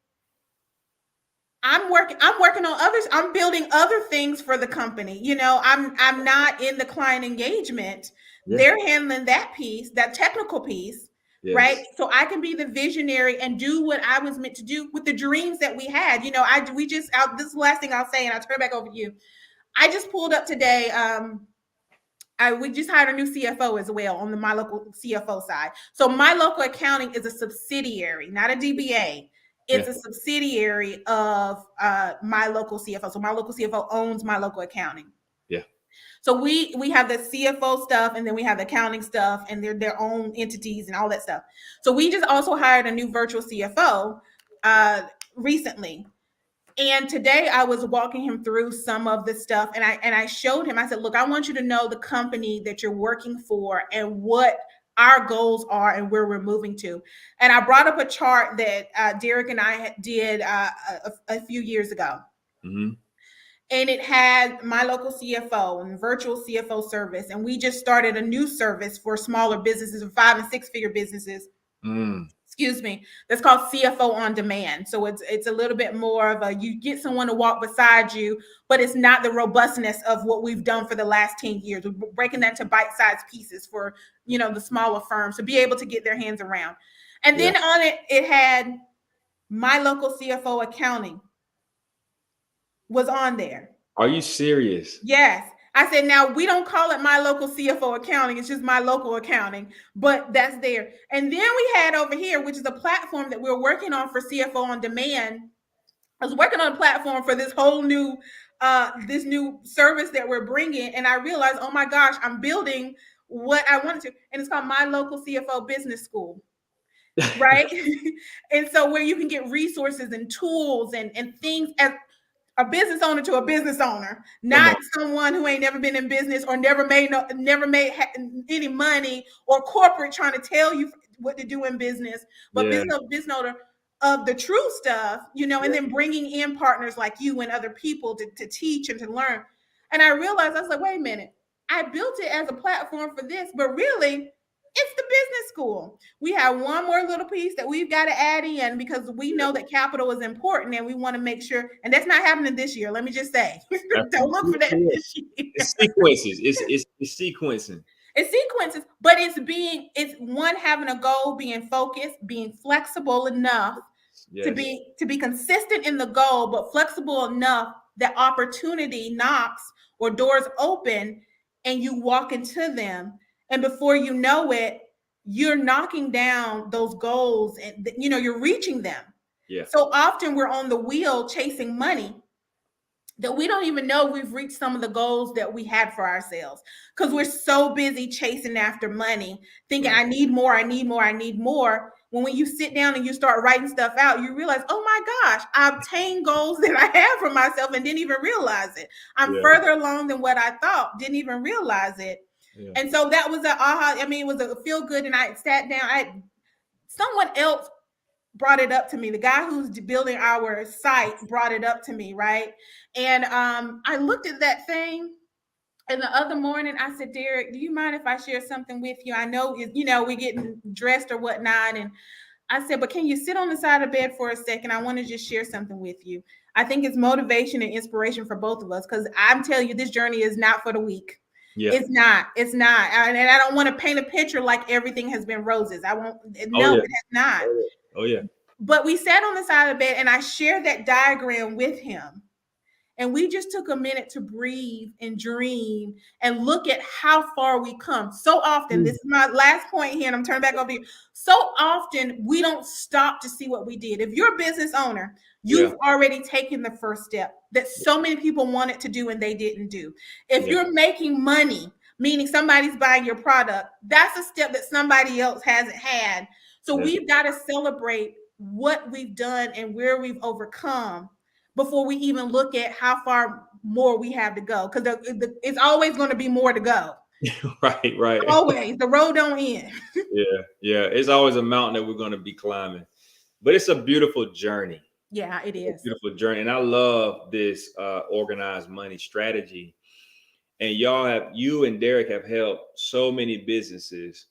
[SPEAKER 2] I'm working on others. I'm building other things for the company. I'm not in the client engagement. Yeah. They're handling that piece, that technical piece, right? So I can be the visionary and do what I was meant to do with the dreams that we had. This is the last thing I'll say, and I'll turn it back over to you. I just pulled up today. We just hired a new CFO as well on the My Local CFO side. So My Local Accounting is a subsidiary, not a DBA. It's a subsidiary of My Local CFO. So My Local CFO owns My Local Accounting. Yeah. So we have the CFO stuff, and then we have the accounting stuff, and they're their own entities and all that stuff. So we just also hired a new virtual CFO recently. And today I was walking him through some of the stuff, and I showed him, I said, look, I want you to know the company that you're working for and what our goals are and where we're moving to. And I brought up a chart that Derek and I did a few years ago. Mm-hmm. And it had My Local CFO and virtual CFO service. And we just started a new service for smaller businesses, 5 and 6 figure businesses. Excuse me, that's called CFO on demand. So it's a little bit more of you get someone to walk beside you, but it's not the robustness of what we've done for the last 10 years. We're breaking that into bite-sized pieces for, the smaller firms to be able to get their hands around. And then on it had My Local CFO Accounting was on there.
[SPEAKER 1] Are you serious?
[SPEAKER 2] Yes. I said, now we don't call it My Local CFO Accounting. It's just My Local Accounting, but that's there. And then we had over here, which is a platform that we're working on for CFO on demand. I was working on a platform for this whole new, this new service that we're bringing. And I realized, oh my gosh, I'm building what I wanted to. And it's called My Local CFO Business School. Right. And so where you can get resources and tools and things as a business owner to a business owner, not someone who ain't never been in business or never made any money, or corporate trying to tell you what to do in business, but business owner of the true stuff, and then bringing in partners like you and other people to teach and to learn. And I realized, I was like, wait a minute, I built it as a platform for this, but really it's the business school. We have one more little piece that we've got to add in because we know that capital is important and we want to make sure, and that's not happening this year. Let me just say, don't look for that this year.
[SPEAKER 1] It's sequences. It's sequencing.
[SPEAKER 2] It's sequences, but it's one, having a goal, being focused, being flexible enough to be consistent in the goal, but flexible enough that opportunity knocks or doors open and you walk into them. And before you know it, you're knocking down those goals and, you're reaching them. Yeah. So often we're on the wheel chasing money that we don't even know we've reached some of the goals that we had for ourselves because we're so busy chasing after money, thinking I need more. When you sit down and you start writing stuff out, you realize, oh my gosh, I obtained goals that I had for myself and didn't even realize it. I'm further along than what I thought, didn't even realize it. Yeah. And so that was it was a feel good. And I sat down, someone else brought it up to me. The guy who's building our site brought it up to me. Right. And I looked at that thing. And the other morning I said, Derek, do you mind if I share something with you? I know, we're getting dressed or whatnot. And I said, but can you sit on the side of the bed for a second? I want to just share something with you. I think it's motivation and inspiration for both of us. Because I'm telling you, this journey is not for the weak. Yeah. It's not. And I don't want to paint a picture like everything has been roses. I won't. No, it has not.
[SPEAKER 1] Oh, yeah.
[SPEAKER 2] But we sat on the side of the bed and I shared that diagram with him. and we just took a minute to breathe and dream and look at how far we come. So often, this is my last point here, and I'm turning back over to you. So often we don't stop to see what we did. If you're a business owner, you've already taken the first step that so many people wanted to do and they didn't do. If you're making money, meaning somebody's buying your product, that's a step that somebody else hasn't had. So we've got to celebrate what we've done and where we've overcome before we even look at how far more we have to go, because it's always going to be more to go.
[SPEAKER 1] Right.
[SPEAKER 2] Always. The road don't end.
[SPEAKER 1] Yeah. It's always a mountain that we're going to be climbing, but it's a beautiful journey.
[SPEAKER 2] Yeah, it is.
[SPEAKER 1] Beautiful journey. And I love this organized money strategy. And you and Derek have helped so many businesses.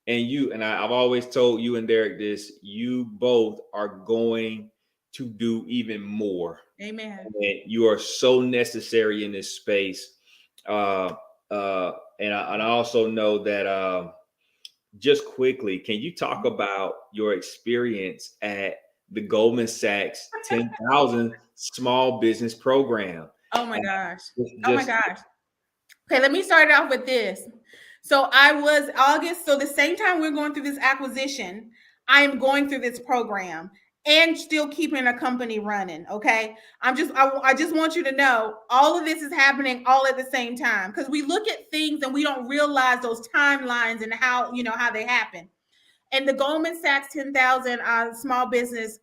[SPEAKER 1] And I've always told you and Derek this, you both are going to do even more.
[SPEAKER 2] Amen.
[SPEAKER 1] And you are so necessary in this space. And I also know that just quickly, can you talk about your experience at the Goldman Sachs 10,000 Small Business Program?
[SPEAKER 2] Oh my gosh. Okay, let me start off with this. So I was August. So the same time we're going through this acquisition, I am going through this program and still keeping a company running. Okay. I just want you to know all of this is happening all at the same time, because we look at things and we don't realize those timelines and how they happen. And the Goldman Sachs 10,000 Small Business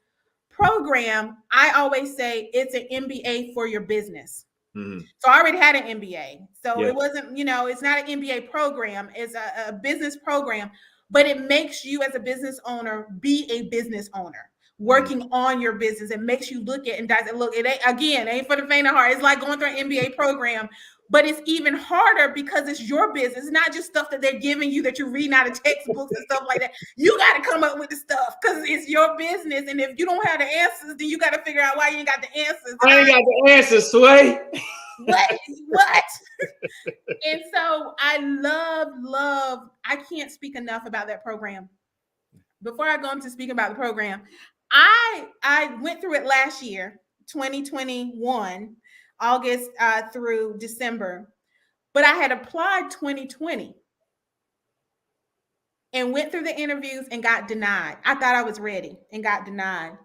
[SPEAKER 2] Program, I always say it's an MBA for your business.
[SPEAKER 1] Mm-hmm.
[SPEAKER 2] So I already had an MBA. So it wasn't, it's not an MBA program. It's a business program, but it makes you as a business owner be a business owner working on your business. It makes you look at and dissect. Look, it ain't for the faint of heart. It's like going through an MBA program, but it's even harder because it's your business. It's not just stuff that they're giving you that you're reading out of textbooks and stuff like that. You got to come up with the stuff because it's your business. And if you don't have the answers, then you got to figure out why you ain't got the answers.
[SPEAKER 1] I ain't got the answers, Sway.
[SPEAKER 2] What? And so I love, I can't speak enough about that program. Before I go into speaking about the program, I went through it last year, 2021, August through December, but I had applied 2020 and went through the interviews and got denied. I thought I was ready and got denied.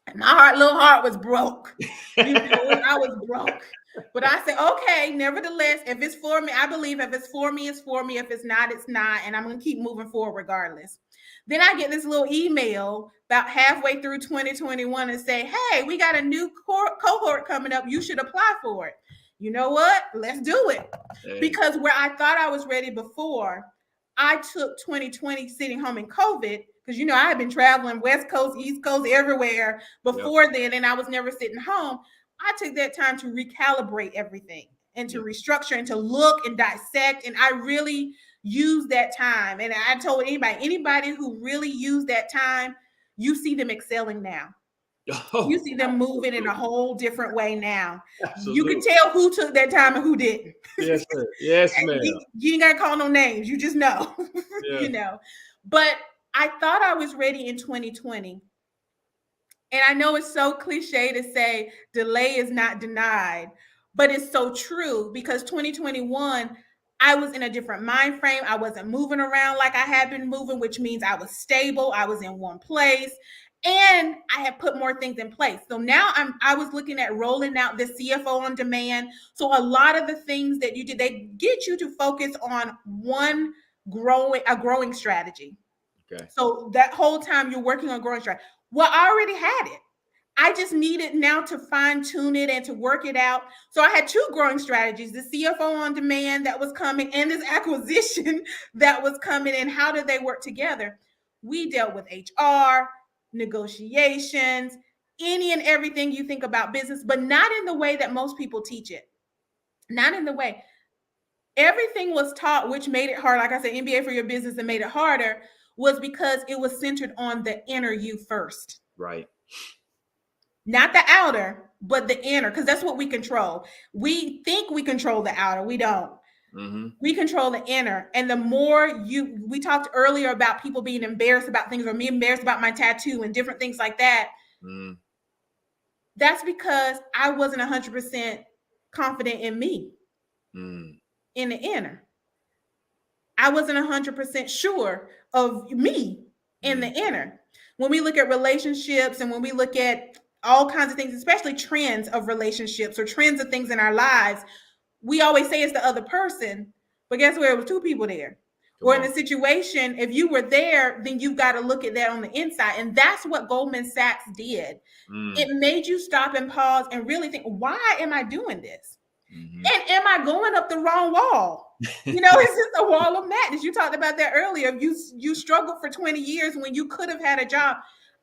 [SPEAKER 2] And my little heart was broke. I was broke. But I said, okay, nevertheless, if it's for me, I believe if it's for me, it's for me. If it's not, it's not. And I'm going to keep moving forward regardless. Then I get this little email about halfway through 2021 and say, hey, we got a new cohort coming up. You should apply for it. You know what? Let's do it. Hey. Because where I thought I was ready before, I took 2020 sitting home in COVID, because, I had been traveling West Coast, East Coast, everywhere before then, and I was never sitting home. I took that time to recalibrate everything and to restructure and to look and dissect. And I really used that time. And I told anybody who really used that time, you see them excelling now. Oh, you see them moving in a whole different way now. Absolutely. You can tell who took that time and who didn't.
[SPEAKER 1] Yes, sir. Yes, ma'am.
[SPEAKER 2] You ain't got to call no names. You just know, But I thought I was ready in 2020. And I know it's so cliche to say delay is not denied, but it's so true, because 2021, I was in a different mind frame. I wasn't moving around like I had been moving, which means I was stable. I was in one place, and I had put more things in place. So now I was looking at rolling out the CFO on demand. So a lot of the things that you did, they get you to focus on a growing strategy. Okay. So that whole time you're working on growing strategy. Well, I already had it. I just needed now to fine tune it and to work it out. So I had two growing strategies, the CFO on demand that was coming and this acquisition that was coming, and how did they work together? We dealt with HR, negotiations, any and everything you think about business, but not in the way that most people teach it. Not in the way. Everything was taught, which made it hard. Like I said, MBA for your business and made it harder, was because it was centered on the inner you first.
[SPEAKER 1] Right.
[SPEAKER 2] Not the outer, but the inner, because that's what we control. We think we control the outer. We don't. Mm-hmm. We control the inner. And the more we talked earlier about people being embarrassed about things, or me embarrassed about my tattoo and different things like that. Mm. That's because I wasn't 100% confident in me
[SPEAKER 1] Mm.
[SPEAKER 2] in the inner. I wasn't 100% sure of me in the
[SPEAKER 1] Mm.
[SPEAKER 2] inner. When we look at relationships and when we look at all kinds of things, especially trends of relationships or trends of things in our lives, we always say it's the other person, but guess where? It was two people there.
[SPEAKER 1] Come
[SPEAKER 2] Or in
[SPEAKER 1] on.
[SPEAKER 2] a situation, if you were there, then you've got to look at that on the inside. And that's what Goldman Sachs did.
[SPEAKER 1] Mm.
[SPEAKER 2] It made you stop and pause and really think, why am I doing this?
[SPEAKER 1] Mm-hmm.
[SPEAKER 2] And am I going up the wrong wall? You know, it's just a wall of madness. You talked about that earlier. You struggled for 20 years when you could have had a job.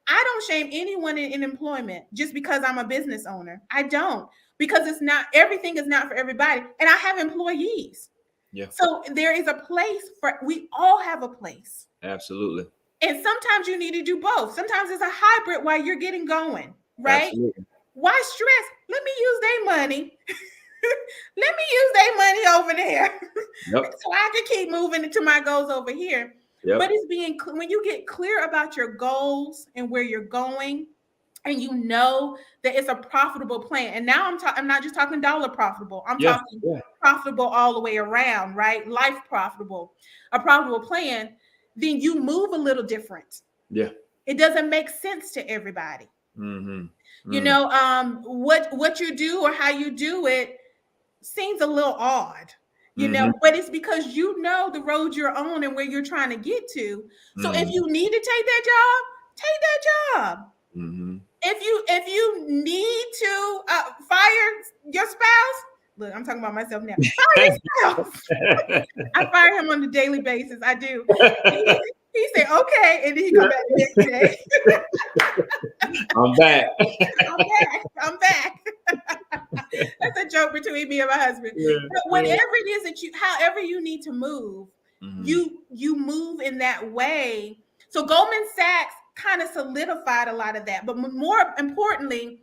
[SPEAKER 2] I don't shame anyone in employment just because I'm a business owner. I don't, because it's not, everything is not for everybody. And I have employees.
[SPEAKER 1] Yeah.
[SPEAKER 2] So there is a place for, we all have a place.
[SPEAKER 1] Absolutely.
[SPEAKER 2] And sometimes you need to do both. Sometimes it's a hybrid while you're getting going, right?
[SPEAKER 1] Absolutely.
[SPEAKER 2] Why stress? Let me use their money. Let me use their money over there.
[SPEAKER 1] Yep.
[SPEAKER 2] So I can keep moving into my goals over here.
[SPEAKER 1] Yep.
[SPEAKER 2] But it's being, when you get clear about your goals and where you're going, and you know that it's a profitable plan. And now I'm not just talking dollar profitable. I'm talking profitable all the way around, right? Life profitable, a profitable plan. Then you move a little different.
[SPEAKER 1] Yeah.
[SPEAKER 2] It doesn't make sense to everybody.
[SPEAKER 1] Mm-hmm.
[SPEAKER 2] You know, what you do or how you do it seems a little odd, you know, but it's because you know the road you're on and where you're trying to get to. So if you need to take that job.
[SPEAKER 1] Mm-hmm.
[SPEAKER 2] If you need to fire your spouse, look, I'm talking about myself now. Fire your spouse. I fire him on a daily basis. I do. He said, okay, and then he come back the next day.
[SPEAKER 1] I'm back.
[SPEAKER 2] I'm back. That's a joke between me and my husband.
[SPEAKER 1] Yeah,
[SPEAKER 2] but whatever it is that you, however you need to move, you move in that way. So Goldman Sachs kind of solidified a lot of that. But more importantly,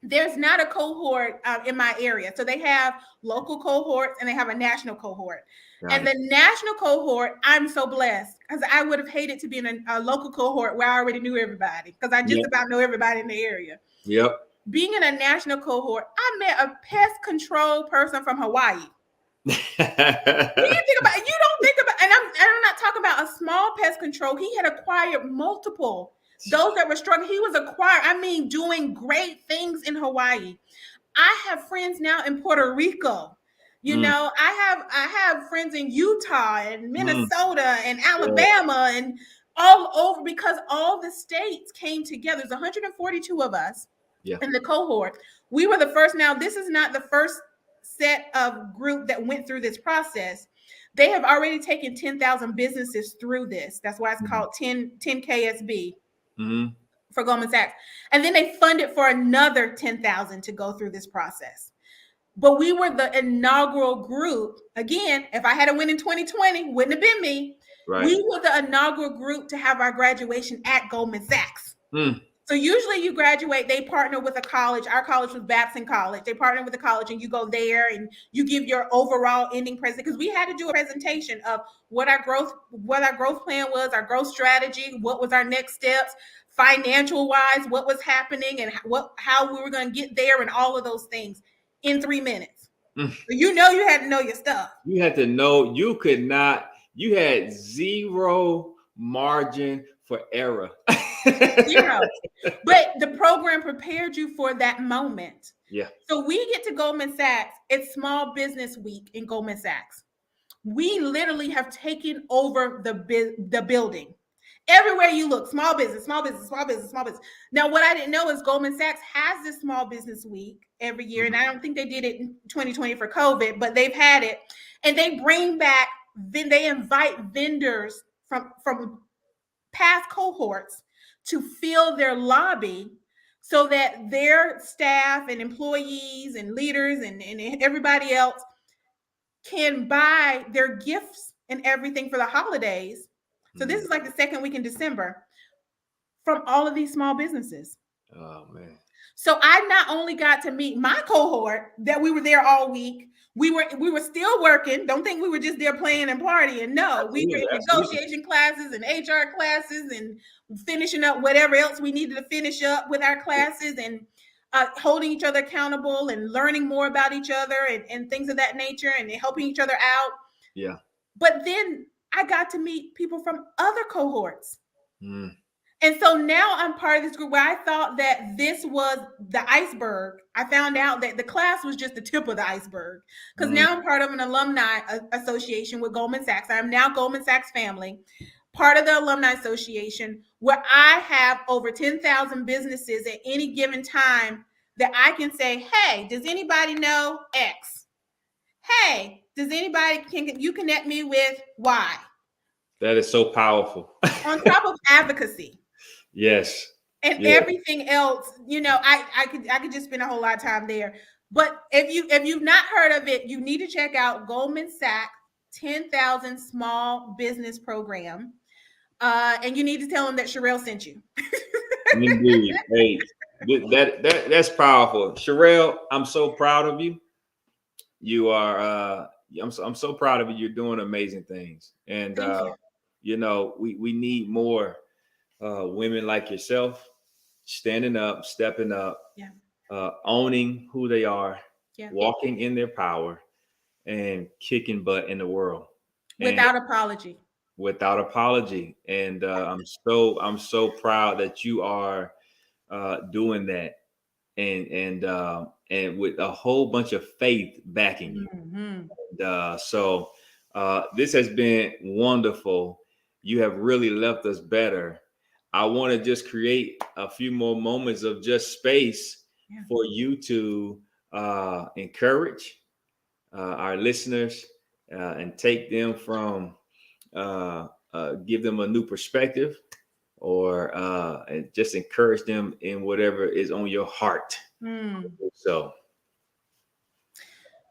[SPEAKER 2] there's not a cohort in my area. So they have local cohorts and they have a national cohort. And the national cohort, I'm so blessed because I would have hated to be in a local cohort where I already knew everybody because I just about know everybody in the area.
[SPEAKER 1] Yep.
[SPEAKER 2] Being in a national cohort, I met a pest control person from Hawaii. You don't think about, and I'm not talking about a small pest control. He had acquired multiple. Those that were struggling, he was doing great things in Hawaii. I have friends now in Puerto Rico. You know, I have friends in Utah and Minnesota and Alabama and all over because all the states came together. There's 142 of us in the cohort. We were the first. Now, this is not the first set of group that went through this process. They have already taken 10,000 businesses through this. That's why it's called 10 KSB for Goldman Sachs. And then they funded for another 10,000 to go through this process. But we were the inaugural group. Again, if I had a win in 2020, wouldn't have been me. Right. We were the inaugural group to have our graduation at Goldman Sachs. So usually you graduate, they partner with a college. Our college was Babson College. They partner with a college and you go there and you give your overall ending presentation, because we had to do a presentation of what our growth plan was, our growth strategy, what was our next steps, financial wise, what was happening and how we were going to get there and all of those things in 3 minutes. So you had to know your stuff.
[SPEAKER 1] You had to know you had zero margin for error.
[SPEAKER 2] Zero. But the program prepared you for that moment.
[SPEAKER 1] Yeah.
[SPEAKER 2] So we get to Goldman Sachs. It's Small Business Week in Goldman Sachs. We literally have taken over the building. Everywhere you look, small business, small business, small business, small business. Now, what I didn't know is Goldman Sachs has this Small Business Week every year. And I don't think they did it in 2020 for COVID, but they've had it. And they they invite vendors from past cohorts to fill their lobby so that their staff and employees and leaders and everybody else can buy their gifts and everything for the holidays. So this is like the second week in December from all of these small businesses.
[SPEAKER 1] Oh, man.
[SPEAKER 2] So I not only got to meet my cohort that we were there all week, we were still working. Don't think we were just there playing and partying. No, we were in negotiation classes and HR classes and finishing up whatever else we needed to finish up with our classes. And holding each other accountable and learning more about each other and things of that nature and helping each other out.
[SPEAKER 1] Yeah.
[SPEAKER 2] But then I got to meet people from other cohorts.
[SPEAKER 1] Mm.
[SPEAKER 2] And so now I'm part of this group where I thought that this was the iceberg. I found out that the class was just the tip of the iceberg, because
[SPEAKER 1] Mm.
[SPEAKER 2] now I'm part of an alumni association with Goldman Sachs. I'm now Goldman Sachs family, part of the alumni association, where I have over 10,000 businesses at any given time that I can say, hey, does anybody know X? Hey, does anybody, can you connect me with Y?
[SPEAKER 1] That is so powerful.
[SPEAKER 2] On top of advocacy.
[SPEAKER 1] Yes.
[SPEAKER 2] And
[SPEAKER 1] Yeah.
[SPEAKER 2] everything else, I could just spend a whole lot of time there. But if you've not heard of it, you need to check out Goldman Sachs 10,000 Small Business Program, and you need to tell them that Cherelle sent you.
[SPEAKER 1] Indeed. Hey, that's powerful. Cherelle, I'm so proud of you. You are I'm so proud of you. You're doing amazing things. And we need more women like yourself standing up, stepping up, owning who they are, walking in their power, and kicking butt in the world
[SPEAKER 2] without apology.
[SPEAKER 1] Without apology. And I'm so proud that you are doing that, and with a whole bunch of faith backing you.
[SPEAKER 2] Mm-hmm.
[SPEAKER 1] So this has been wonderful. You have really left us better. I want to just create a few more moments of just space for you to encourage our listeners and take them from give them a new perspective, or and just encourage them in whatever is on your heart.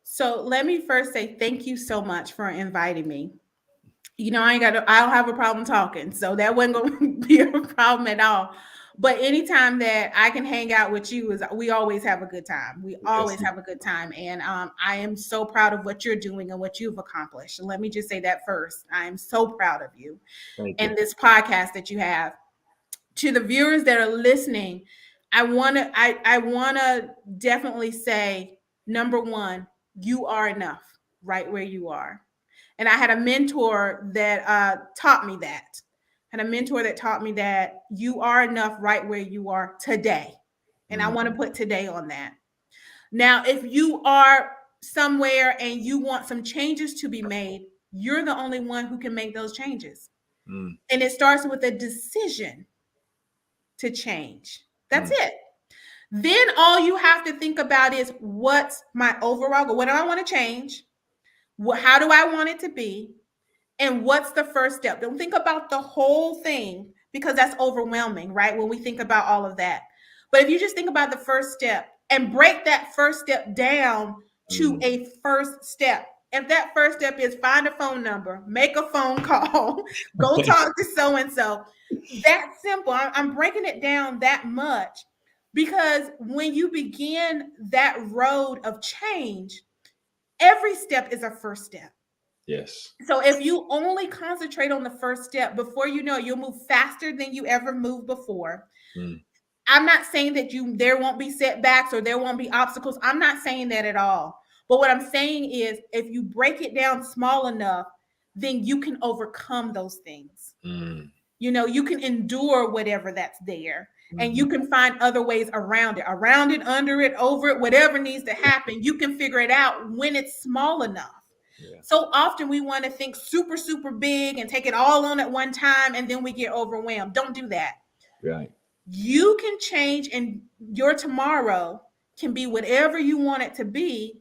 [SPEAKER 2] So let me first say thank you so much for inviting me. I don't have a problem talking, so that wasn't going to be a problem at all. But anytime that I can hang out with you, we always have a good time. We always have a good time. And I am so proud of what you're doing and what you've accomplished. And let me just say that first. I am so proud of you and this podcast that you have. To the viewers that are listening, I want to definitely say, number one, you are enough right where you are. And I had a mentor that taught me that. You are enough right where you are today. And I want to put today on that. Now, if you are somewhere and you want some changes to be made, you're the only one who can make those changes. And it starts with a decision to change. That's it. Then all you have to think about is, what's my overall goal? What do I want to change? How do I want it to be? And what's the first step? Don't think about the whole thing, because that's overwhelming, right? When we think about all of that. But if you just think about the first step and break that first step down to a first step. If that first step is find a phone number, make a phone call, go talk to so-and-so, that's simple. I'm breaking it down that much, because when you begin that road of change, every step is a first step.
[SPEAKER 1] Yes.
[SPEAKER 2] So if you only concentrate on the first step, before you know, you'll move faster than you ever moved before. I'm not saying that there won't be setbacks or there won't be obstacles. I'm not saying that at all. But what I'm saying is, if you break it down small enough, then you can overcome those things. You can endure whatever that's there, and you can find other ways around it, under it, over it, whatever needs to happen. You can figure it out when it's small enough. So often we want to think super, super big and take it all on at one time, and then we get overwhelmed. Don't do that.
[SPEAKER 1] Right.
[SPEAKER 2] You can change, and your tomorrow can be whatever you want it to be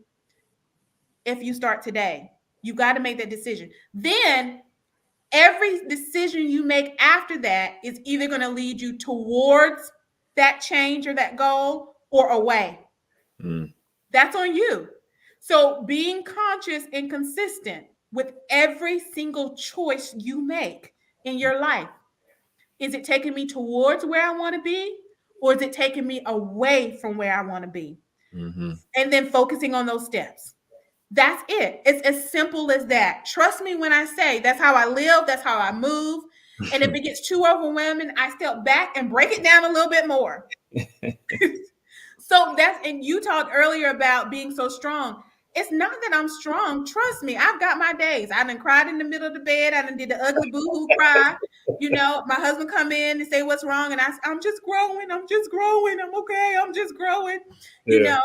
[SPEAKER 2] if you start today. You got to make that decision. Then every decision you make after that is either going to lead you towards that change or that goal, or away. That's on you. So being conscious and consistent with every single choice you make in your life. Is it taking me towards where I want to be, or is it taking me away from where I want to be? And then focusing on those steps. That's it. It's as simple as that. Trust me when I say that's how I live. That's how I move. And if it gets too overwhelming, I step back and break it down a little bit more. So and you talked earlier about being so strong. It's not that I'm strong. Trust me, I've got my days. I done cried in the middle of the bed. I done did the ugly boo-hoo cry. My husband come in and say, what's wrong? And I'm just growing. I'm just growing. I'm okay. I'm just growing.
[SPEAKER 1] Yeah.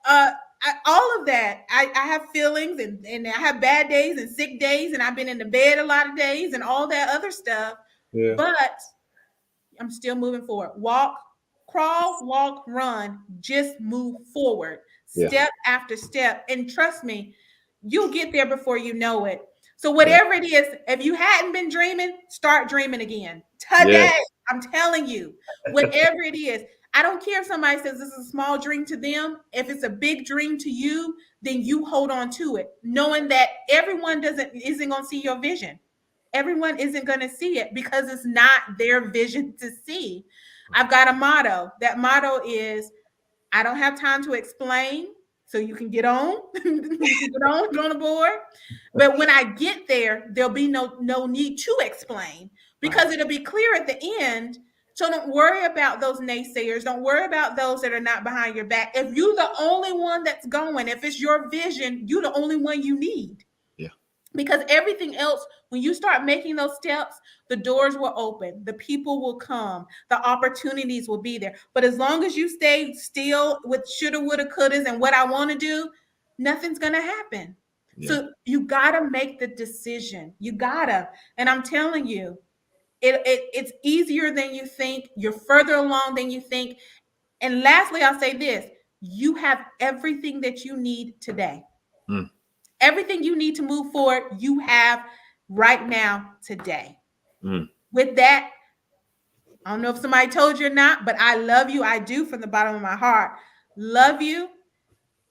[SPEAKER 2] All of that. I have feelings and I have bad days and sick days. And I've been in the bed a lot of days and all that other stuff.
[SPEAKER 1] Yeah.
[SPEAKER 2] But I'm still moving forward. Walk, crawl, walk, run. Just move forward, step after step. And trust me, you'll get there before you know it. So whatever it is, if you hadn't been dreaming, start dreaming again. Today, I'm telling you, whatever it is. I don't care if somebody says this is a small dream to them. If it's a big dream to you, then you hold on to it, knowing that everyone isn't going to see your vision. Everyone isn't going to see it because it's not their vision to see. I've got a motto. That motto is, I don't have time to explain, so you can get on. You can get on the board. But when I get there, there'll be no need to explain because it'll be clear at the end. So don't worry about those naysayers. Don't worry about those that are not behind your back. If you're the only one that's going, if it's your vision, you're the only one you need. Because everything else, when you start making those steps, the doors will open, the people will come, the opportunities will be there. But as long as you stay still with shoulda, woulda, couldas, and what I want to do, nothing's going to happen. So you got to make the decision. You got to. And I'm telling you, it's easier than you think. You're further along than you think. And lastly, I'll say this. You have everything that you need today. Everything you need to move forward, you have right now, today. With that, I don't know if somebody told you or not, but I love you. I do from the bottom of my heart. Love you.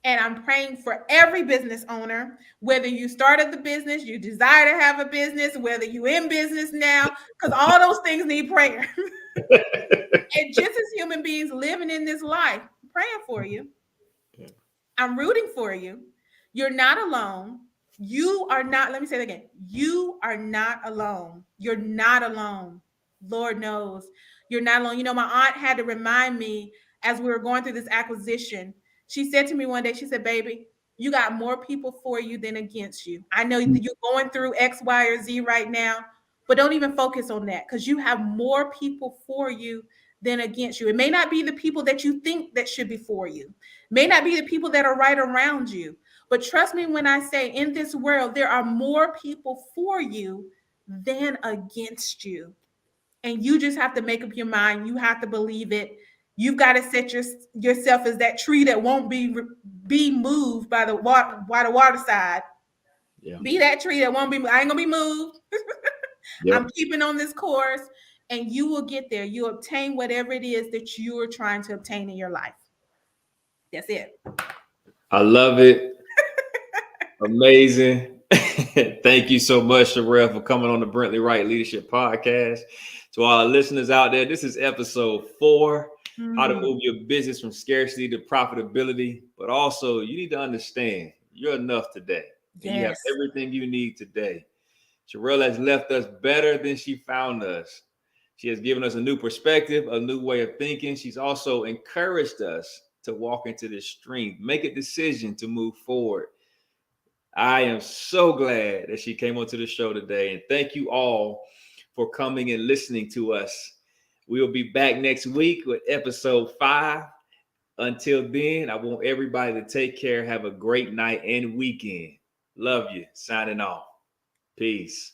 [SPEAKER 2] And I'm praying for every business owner, whether you started the business, you desire to have a business, whether you're in business now, because all those things need prayer. And just as human beings living in this life, I'm praying for you. I'm rooting for you. You're not alone. You are not, let me say that again. You are not alone. You're not alone. Lord knows you're not alone. My aunt had to remind me as we were going through this acquisition. She said to me one day, she said, baby, you got more people for you than against you. I know that you're going through X, Y, or Z right now, but don't even focus on that because you have more people for you than against you. It may not be the people that you think that should be for you. It may not be the people that are right around you. But trust me when I say in this world, there are more people for you than against you. And you just have to make up your mind. You have to believe it. You've got to set yourself as that tree that won't be moved by the waterside. Be that tree that won't be. I ain't gonna be moved. I'm keeping on this course, and you will get there. You obtain whatever it is that you are trying to obtain in your life. That's it.
[SPEAKER 1] I love it. Amazing. Thank you so much, Cherelle, for coming on the Brentley Wright Leadership Podcast. To all our listeners out there, this is episode 4, how to move your business from scarcity to profitability. But also, you need to understand you're enough today. Yes. You have everything you need today. Cherelle has left us better than she found us. She has given us a new perspective, a new way of thinking. She's also encouraged us to walk into this stream, make a decision to move forward. I am so glad that she came onto the show today. And thank you all for coming and listening to us. We will be back next week with episode 5. Until then, I want everybody to take care. Have a great night and weekend. Love you. Signing off. Peace.